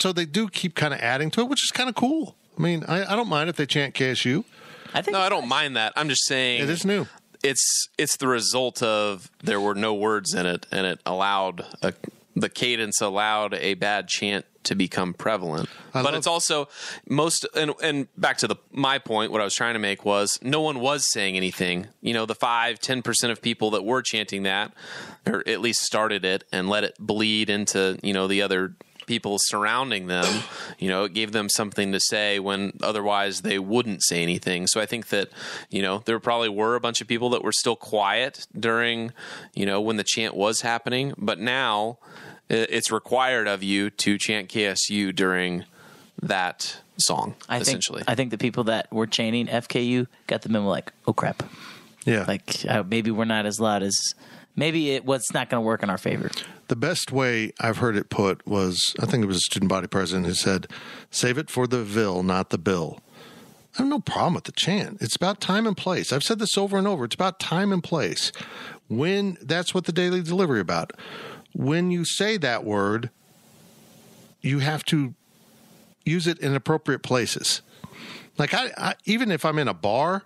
So they do keep kind of adding to it, which is kind of cool. I mean, I don't mind if they chant KSU. I don't mind that. I'm just saying it is new. It's the result of there were no words in it, and it allowed the cadence allowed a bad chant to become prevalent. But it's also and back to my point, what I was trying to make was no one was saying anything. The 5-10% of people that were chanting that, or at least started it and let it bleed into, the other people surrounding them, it gave them something to say when otherwise they wouldn't say anything. So I think that, there probably were a bunch of people that were still quiet during, when the chant was happening, but now it's required of you to chant KSU during that song, essentially. I think the people that were chanting FKU got the memo like, oh, crap. Yeah. Like, maybe we're not as loud as – maybe what's not going to work in our favor. The best way I've heard it put was, I think it was a student body president who said, save it for the Ville, not the bill. I have no problem with the chant. It's about time and place. I've said this over and over. It's about time and place. That's what the daily delivery about. When you say that word, you have to use it in appropriate places. Like I even if I'm in a bar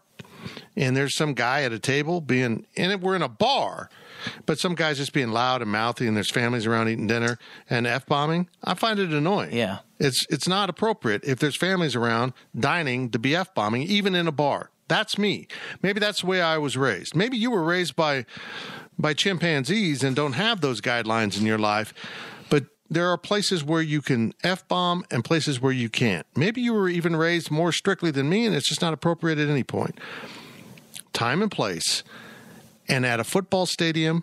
and there's some guy at a table we're in a bar, but some guy's just being loud and mouthy and there's families around eating dinner and F-bombing, I find it annoying. Yeah. It's not appropriate if there's families around dining to be F-bombing, even in a bar. That's me. Maybe that's the way I was raised. Maybe you were raised by chimpanzees and don't have those guidelines in your life, but there are places where you can F-bomb and places where you can't. Maybe you were even raised more strictly than me and it's just not appropriate at any point. Time and place. And at a football stadium,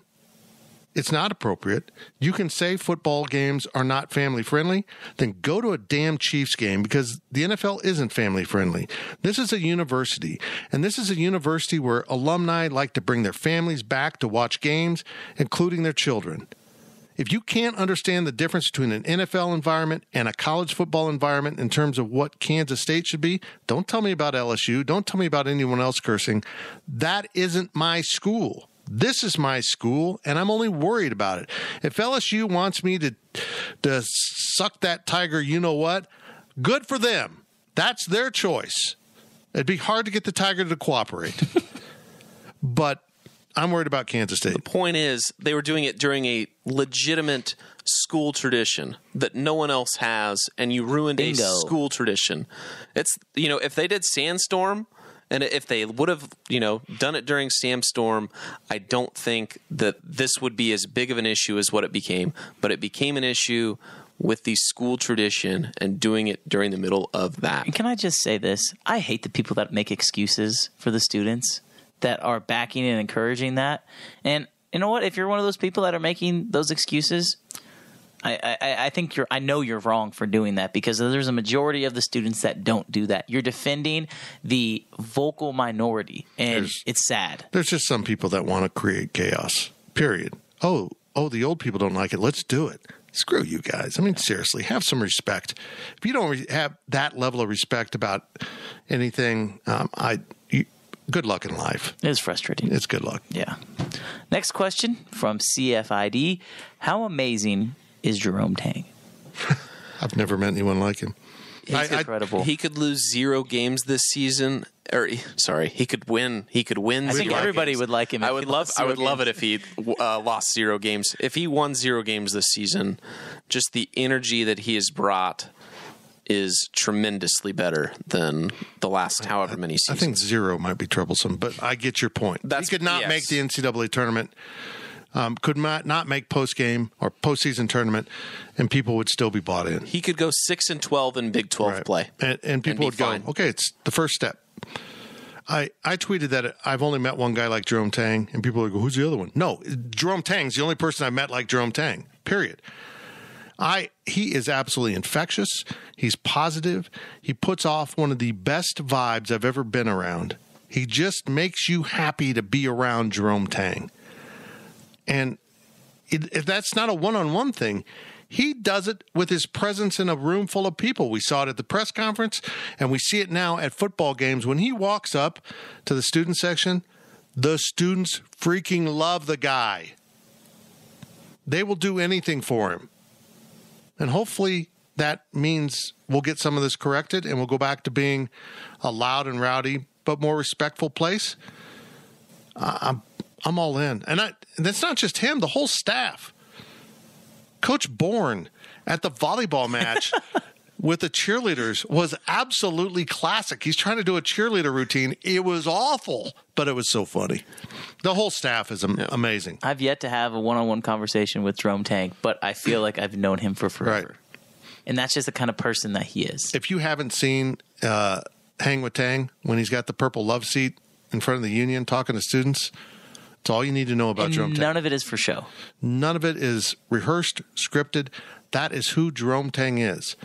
it's not appropriate. You can say football games are not family friendly, then go to a damn Chiefs game, because the NFL isn't family friendly. This is a university, and this is a university where alumni like to bring their families back to watch games, including their children. If you can't understand the difference between an NFL environment and a college football environment in terms of what Kansas State should be, don't tell me about LSU. Don't tell me about anyone else cursing. That isn't my school. This is my school, and I'm only worried about it. If LSU wants me to suck that tiger, you know what? Good for them. That's their choice. It'd be hard to get the tiger to cooperate. But I'm worried about Kansas State. The point is, they were doing it during a legitimate school tradition that no one else has, and you ruined a school tradition. It's, if they did Sandstorm, and if they would have, done it during Sandstorm, I don't think that this would be as big of an issue as what it became. But it became an issue with the school tradition and doing it during the middle of that. And can I just say this? I hate the people that make excuses for the students that are backing and encouraging that. And you know what? If you're one of those people that are making those excuses, I think I know you're wrong for doing that, because there's a majority of the students that don't do that. You're defending the vocal minority, and it's sad. There's just some people that want to create chaos, period. Oh, the old people don't like it. Let's do it. Screw you guys. I mean, seriously, have some respect. If you don't have that level of respect about anything, good luck in life. It's frustrating. It's good luck. Yeah. Next question from CFID. How amazing is Jerome Tang? I've never met anyone like him. He's incredible. He could lose 0 games this season. He could win. He could win. I think everybody games. would like him. I would love it if he lost 0 games. If he won 0 games this season, just the energy that he has brought is tremendously better than the last however many seasons. I think 0 might be troublesome, but I get your point. He could not make the NCAA tournament. Could not make post-game or postseason tournament, and people would still be bought in. He could go 6-12 in Big 12 play. And people would go, okay, it's the first step. I tweeted that I've only met one guy like Jerome Tang, and people would go, who's the other one? No, Jerome Tang's the only person I've met like Jerome Tang, period. He is absolutely infectious. He's positive. He puts off one of the best vibes I've ever been around. He just makes you happy to be around Jerome Tang. And if that's not a one-on-one thing, he does it with his presence in a room full of people. We saw it at the press conference, and we see it now at football games. When he walks up to the student section, the students freaking love the guy. They will do anything for him. And hopefully that means we'll get some of this corrected, and we'll go back to being a loud and rowdy but more respectful place. I'm all in. And that's not just him, the whole staff. Coach Bourne at the volleyball match with the cheerleaders was absolutely classic. He's trying to do a cheerleader routine. It was awful, but it was so funny. The whole staff is amazing. I've yet to have a one-on-one conversation with Jerome Tang, but I feel like I've known him for forever. Right. And that's just the kind of person that he is. If you haven't seen Hang with Tang when he's got the purple love seat in front of the union talking to students, it's all you need to know about Jerome Tang. None of it is for show. None of it is rehearsed, scripted. That is who Jerome Tang is.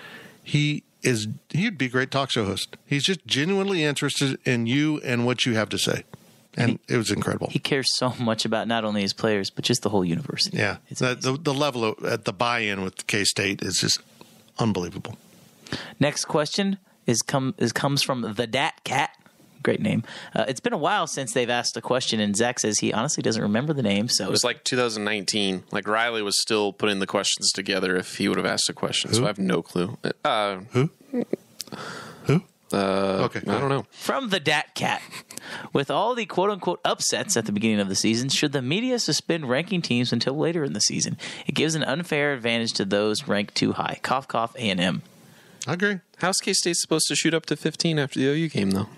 He'd be a great talk show host. He's just genuinely interested in you and what you have to say. And it was incredible. He cares so much about not only his players, but just the whole university. Yeah. The level of the buy-in with K-State is just unbelievable. Next question comes from the Dat Cat. Great name. It's been a while since they've asked a question, and Zach says he honestly doesn't remember the name. So it was like 2019. Like Riley was still putting the questions together if he would have asked a question. Who? So I have no clue. Who? Okay, I don't know. From the Dat Cat. With all the quote-unquote upsets at the beginning of the season, should the media suspend ranking teams until later in the season? It gives an unfair advantage to those ranked too high. Cough, cough, A&M. I agree. How's K-State supposed to shoot up to 15 after the OU game, though?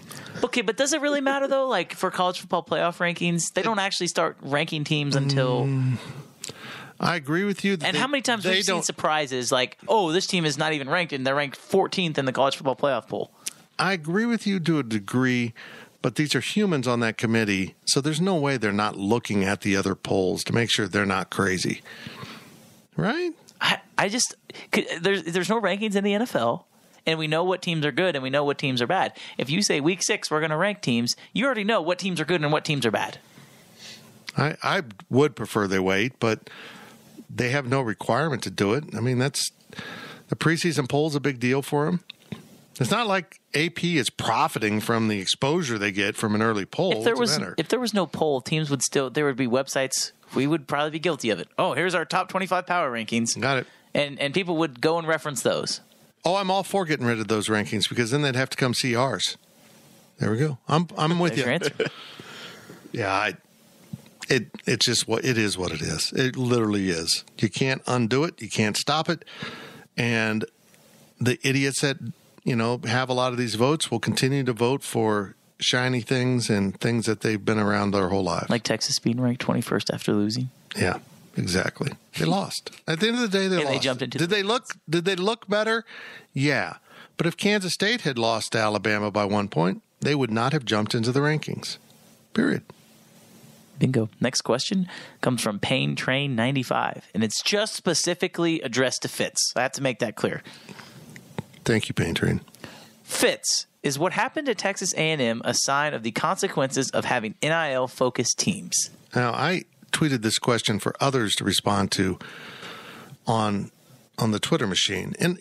Okay, but does it really matter, though? Like, for college football playoff rankings, they don't actually start ranking teams until... I agree with you. And how many times have we seen surprises like, oh, this team is not even ranked, and they're ranked 14th in the college football playoff poll? I agree with you to a degree, But these are humans on that committee, so there's no way they're not looking at the other polls to make sure they're not crazy. Right? I just there's no rankings in the NFL, and we know what teams are good and we know what teams are bad. If you say week 6 we're going to rank teams, you already know what teams are good and what teams are bad. I would prefer they wait, but they have no requirement to do it. I mean, that's the preseason poll's a big deal for them. It's not like AP is profiting from the exposure they get from an early poll. If there was no poll, teams would there would be websites. We would probably be guilty of it. Oh, here's our top 25 power rankings. Got it. And people would go and reference those. Oh, I'm all for getting rid of those rankings because then they'd have to come see ours. There we go. I'm with you. Your answer. Yeah, it's just what it is. What it is. It literally is. You can't undo it. You can't stop it. And the idiots that have a lot of these votes will continue to vote for shiny things and things that they've been around their whole life. Like Texas being ranked 21st after losing. Yeah, exactly. They lost. At the end of the day, they lost. They jumped into Did they look better? Yeah. But if Kansas State had lost to Alabama by 1 point, they would not have jumped into the rankings. Period. Bingo. Next question comes from Pain Train 95, and it's just specifically addressed to Fitz. I have to make that clear. Thank you, Pain Train. Fitz, is what happened to Texas A&M a sign of the consequences of having NIL-focused teams? Now, I tweeted this question for others to respond to on the Twitter machine. And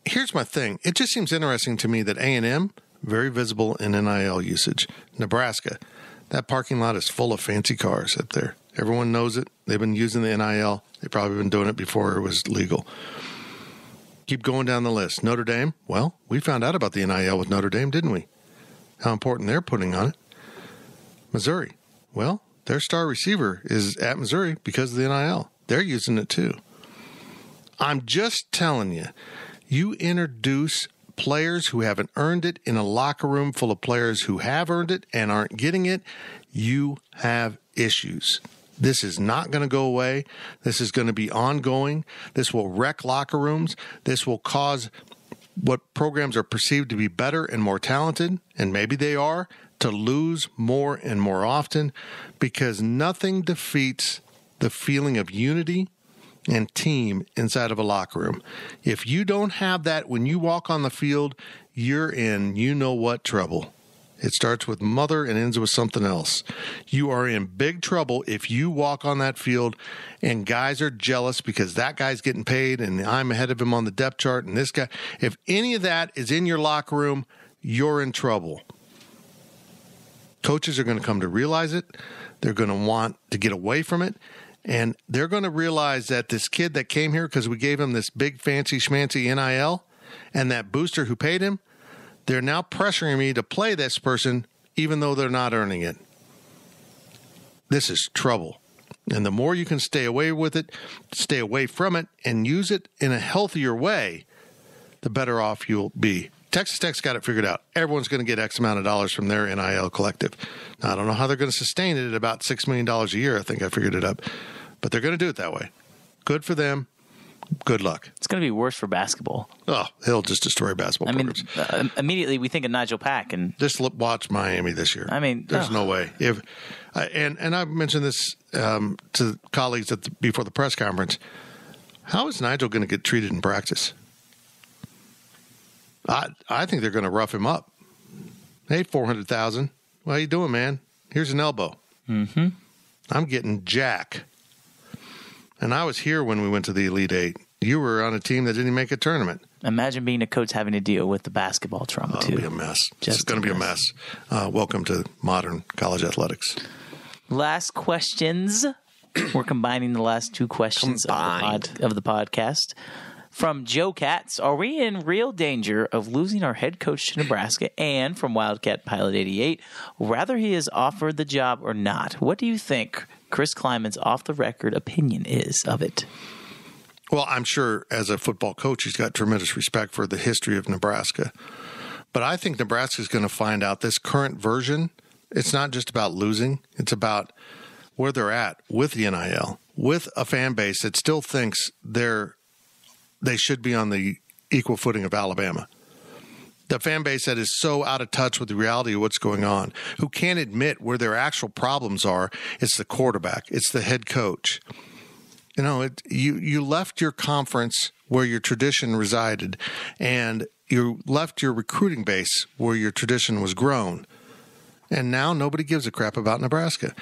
here's my thing. It just seems interesting to me that A&M, very visible in NIL usage. Nebraska, that parking lot is full of fancy cars up there. Everyone knows it. They've been using the NIL. They've probably been doing it before it was legal. Keep going down the list. Notre Dame, well, we found out about the NIL with Notre Dame, didn't we? How important they're putting on it. Missouri, well, their star receiver is at Missouri because of the NIL. They're using it too. I'm just telling you, you introduce players who haven't earned it in a locker room full of players who have earned it and aren't getting it, you have issues. This is not going to go away. This is going to be ongoing. This will wreck locker rooms. This will cause what programs are perceived to be better and more talented, and maybe they are, to lose more and more often, because nothing defeats the feeling of unity and team inside of a locker room. If you don't have that when you walk on the field, you're in you-know-what trouble. It starts with mother and ends with something else. You are in big trouble if you walk on that field and guys are jealous because that guy's getting paid and I'm ahead of him on the depth chart and this guy. If any of that is in your locker room, you're in trouble. Coaches are going to come to realize it. They're going to want to get away from it. And they're going to realize that this kid that came here because we gave him this big fancy schmancy NIL and that booster who paid him, they're now pressuring me to play this person even though they're not earning it. This is trouble. And the more you can stay away with it, stay away from it, and use it in a healthier way, the better off you'll be. Texas Tech's got it figured out. Everyone's going to get X amount of dollars from their NIL collective. Now, I don't know how they're going to sustain it at about $6 million a year. I think I figured it up. But they're going to do it that way. Good for them. Good luck. It's going to be worse for basketball. Oh, he'll just destroy basketball programs. Immediately we think of Nigel Pack. And just watch Miami this year. There's no way. If and I've mentioned this to colleagues before the press conference. How is Nigel going to get treated in practice? I think they're going to rough him up. Hey, 400,000. What are you doing, man? Here's an elbow. Mm-hmm. I'm getting jack. And I was here when we went to the Elite Eight. You were on a team that didn't make a tournament. Imagine being a coach having to deal with the basketball trauma, too. It'll be a mess. It's going to be a mess. Welcome to modern college athletics. Last questions. We're combining the last two questions of the podcast. From Joe Katz, are we in real danger of losing our head coach to Nebraska? And from Wildcat Pilot 88, whether he is offered the job or not, what do you think Chris Kleiman's off-the-record opinion is of it? Well, I'm sure as a football coach, he's got tremendous respect for the history of Nebraska. But I think Nebraska is going to find out this current version, it's not just about losing. It's about where they're at with the NIL, with a fan base that still thinks they should be on the equal footing of Alabama. The fan base that is so out of touch with the reality of what's going on, who can't admit where their actual problems are. It's the quarterback. It's the head coach. You know, you left your conference where your tradition resided, and you left your recruiting base where your tradition was grown. And now nobody gives a crap about Nebraska.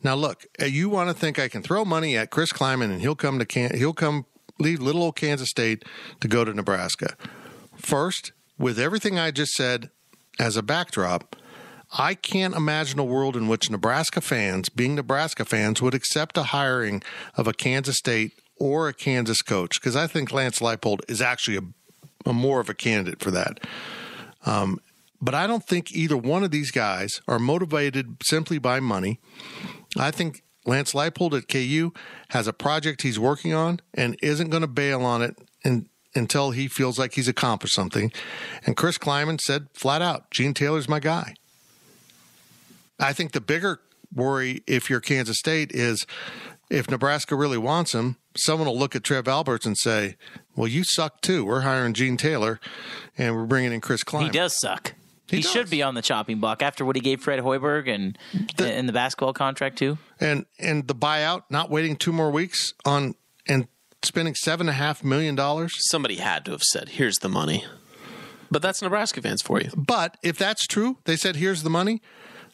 Now, look, you want to think I can throw money at Chris Kleiman and he'll come leave little old Kansas State to go to Nebraska. First, with everything I just said as a backdrop, I can't imagine a world in which Nebraska fans, being Nebraska fans, would accept a hiring of a Kansas State or a Kansas coach, because I think Lance Leipold is actually a more of a candidate for that. But I don't think either one of these guys are motivated simply by money. I think Lance Leipold at KU has a project he's working on and isn't going to bail on it until he feels like he's accomplished something. And Chris Kleiman said flat out, Gene Taylor's my guy. I think the bigger worry, if you're Kansas State, is if Nebraska really wants him, someone will look at Trev Alberts and say, well, you suck too. We're hiring Gene Taylor and we're bringing in Chris Kleiman. He does suck. He does. should be on the chopping block after what he gave Fred Hoiberg and the basketball contract too. And the buyout, not waiting 2 more weeks on and spending $7.5 million. Somebody had to have said, here's the money. But that's Nebraska fans for you. But if that's true, they said, here's the money.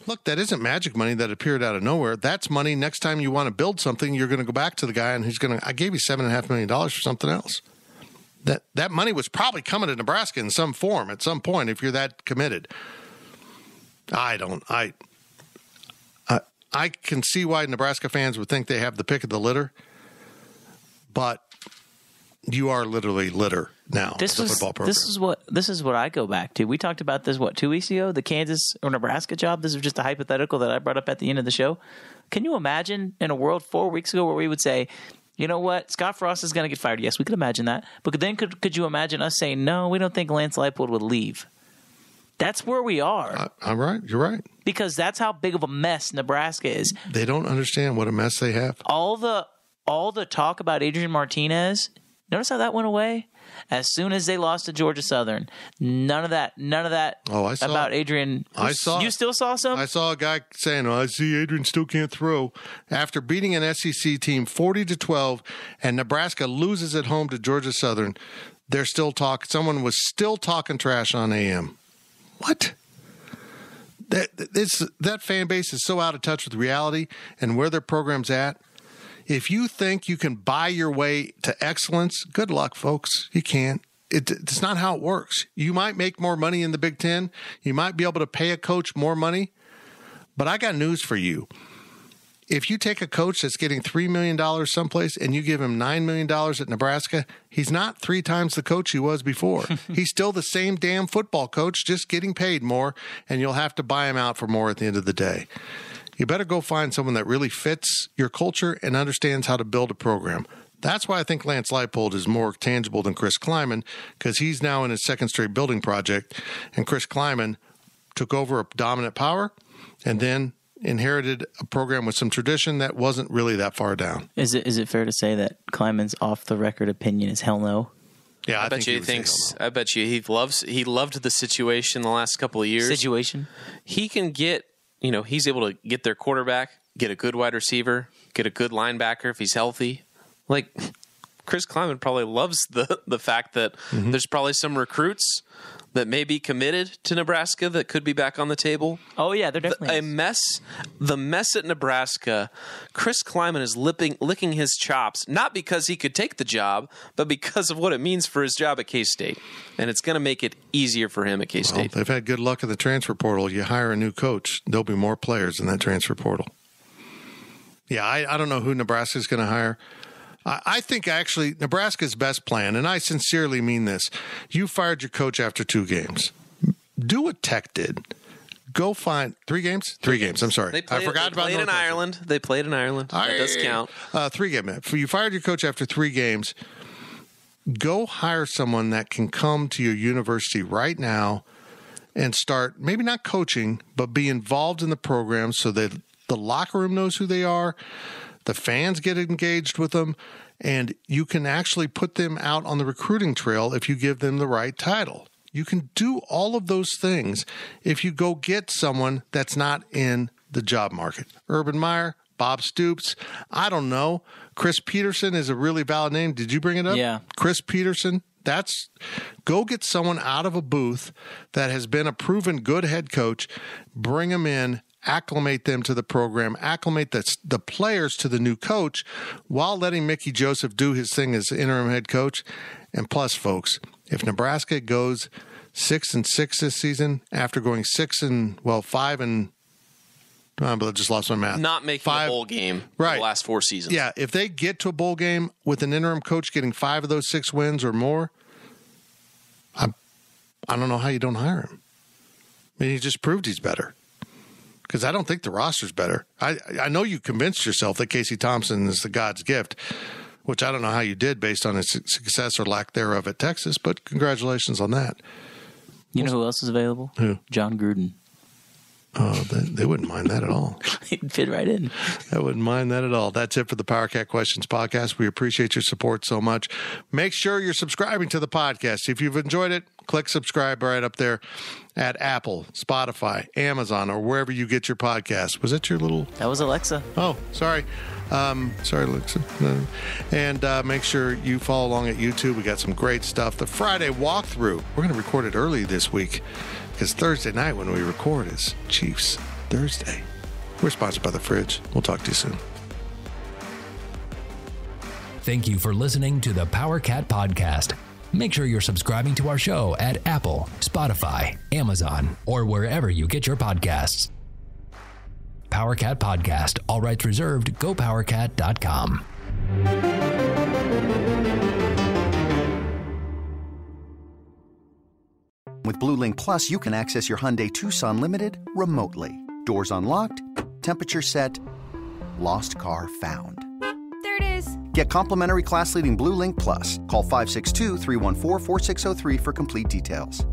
Look, that isn't magic money that appeared out of nowhere. That's money. Next time you want to build something, you're going to go back to the guy and he's going to, I gave you $7.5 million for something else. That money was probably coming to Nebraska in some form at some point if you're that committed. I can see why Nebraska fans would think they have the pick of the litter, but you are literally litter now as a football program. This is what I go back to. We talked about this 2 weeks ago, the Kansas or Nebraska job. This is just a hypothetical that I brought up at the end of the show. Can you imagine in a world 4 weeks ago where we would say, you know what, Scott Frost is going to get fired? Yes, we could imagine that. But then could you imagine us saying, no, we don't think Lance Leipold would leave? That's where we are. I'm right. You're right. Because that's how big of a mess Nebraska is. They don't understand what a mess they have. All the talk about Adrian Martinez, notice how that went away? As soon as they lost to Georgia Southern, none of that about Adrian. You still saw some? I saw a guy saying, I see Adrian still can't throw. After beating an SEC team 40-12 and Nebraska loses at home to Georgia Southern, they're still talking. Someone was still talking trash on AM. What? That fan base is so out of touch with reality and where their program's at. If you think you can buy your way to excellence, good luck, folks. You can't. It's not how it works. You might make more money in the Big Ten. You might be able to pay a coach more money. But I got news for you. If you take a coach that's getting $3 million someplace and you give him $9 million at Nebraska, he's not 3 times the coach he was before. He's still the same damn football coach, just getting paid more, and you'll have to buy him out for more at the end of the day. You better go find someone that really fits your culture and understands how to build a program. That's why I think Lance Leipold is more tangible than Chris Kleiman, because he's now in his second straight building project, and Chris Kleiman took over a dominant power and then inherited a program with some tradition that wasn't really that far down. Is it fair to say that Kleiman's off-the-record opinion is hell no? Yeah, I bet you he loved the situation the last couple of years. Situation? He can get, he's able to get their quarterback, get a good wide receiver, get a good linebacker if he's healthy. Like, Chris Kleiman probably loves the fact that there's probably some recruits that may be committed to Nebraska that could be back on the table. Oh, yeah, they're definitely the mess at Nebraska, Chris Kleiman is licking his chops, not because he could take the job, but because of what it means for his job at K-State. And it's going to make it easier for him at K-State. Well, they've had good luck in the transfer portal. You hire a new coach, there'll be more players in that transfer portal. Yeah, I don't know who Nebraska's going to hire. I think actually Nebraska's best plan, and I sincerely mean this, you fired your coach after 2 games. Do what Tech did. Go find 3 games? 3 games. I'm sorry. I forgot about They played in Ireland. That does count. 3 games. You fired your coach after 3 games. Go hire someone that can come to your university right now and start, maybe not coaching, but be involved in the program so that the locker room knows who they are. The fans get engaged with them, and you can actually put them out on the recruiting trail if you give them the right title. You can do all of those things if you go get someone that's not in the job market. Urban Meyer, Bob Stoops, I don't know. Chris Peterson is a really valid name. Did you bring it up? Yeah. Chris Peterson. Go get someone out of a booth that has been a proven good head coach, bring them in, acclimate them to the program, acclimate the players to the new coach while letting Mickey Joseph do his thing as interim head coach. And plus, folks, if Nebraska goes 6-6 this season after going 5 and but I just lost my math. Not making a bowl game right. the last 4 seasons. Yeah, if they get to a bowl game with an interim coach getting 5 of those 6 wins or more, I don't know how you don't hire him. I mean, he just proved he's better. Because I don't think the roster's better. I know you convinced yourself that Casey Thompson is the God's gift, which I don't know how you did based on his success or lack thereof at Texas, but congratulations on that. You know who else is available? Who? John Gruden. Oh, they wouldn't mind that at all. He'd fit right in. I wouldn't mind that at all. That's it for the PowerCat Questions podcast. We appreciate your support so much. Make sure you're subscribing to the podcast. If you've enjoyed it, click subscribe right up there at Apple, Spotify, Amazon, or wherever you get your podcast. Was that your little... That was Alexa. Oh, sorry. Sorry, Alexa. And make sure you follow along at YouTube. We got some great stuff. The Friday walkthrough. We're going to record it early this week because Thursday night when we record is Chiefs Thursday. We're sponsored by The Fridge. We'll talk to you soon. Thank you for listening to the PowerCat Podcast. Make sure you're subscribing to our show at Apple, Spotify, Amazon, or wherever you get your podcasts. PowerCat Podcast. All rights reserved. GoPowerCat.com. With Blue Link Plus, you can access your Hyundai Tucson Limited remotely. Doors unlocked, temperature set, lost car found. There it is. Get complimentary class-leading Blue Link Plus. Call 562-314-4603 for complete details.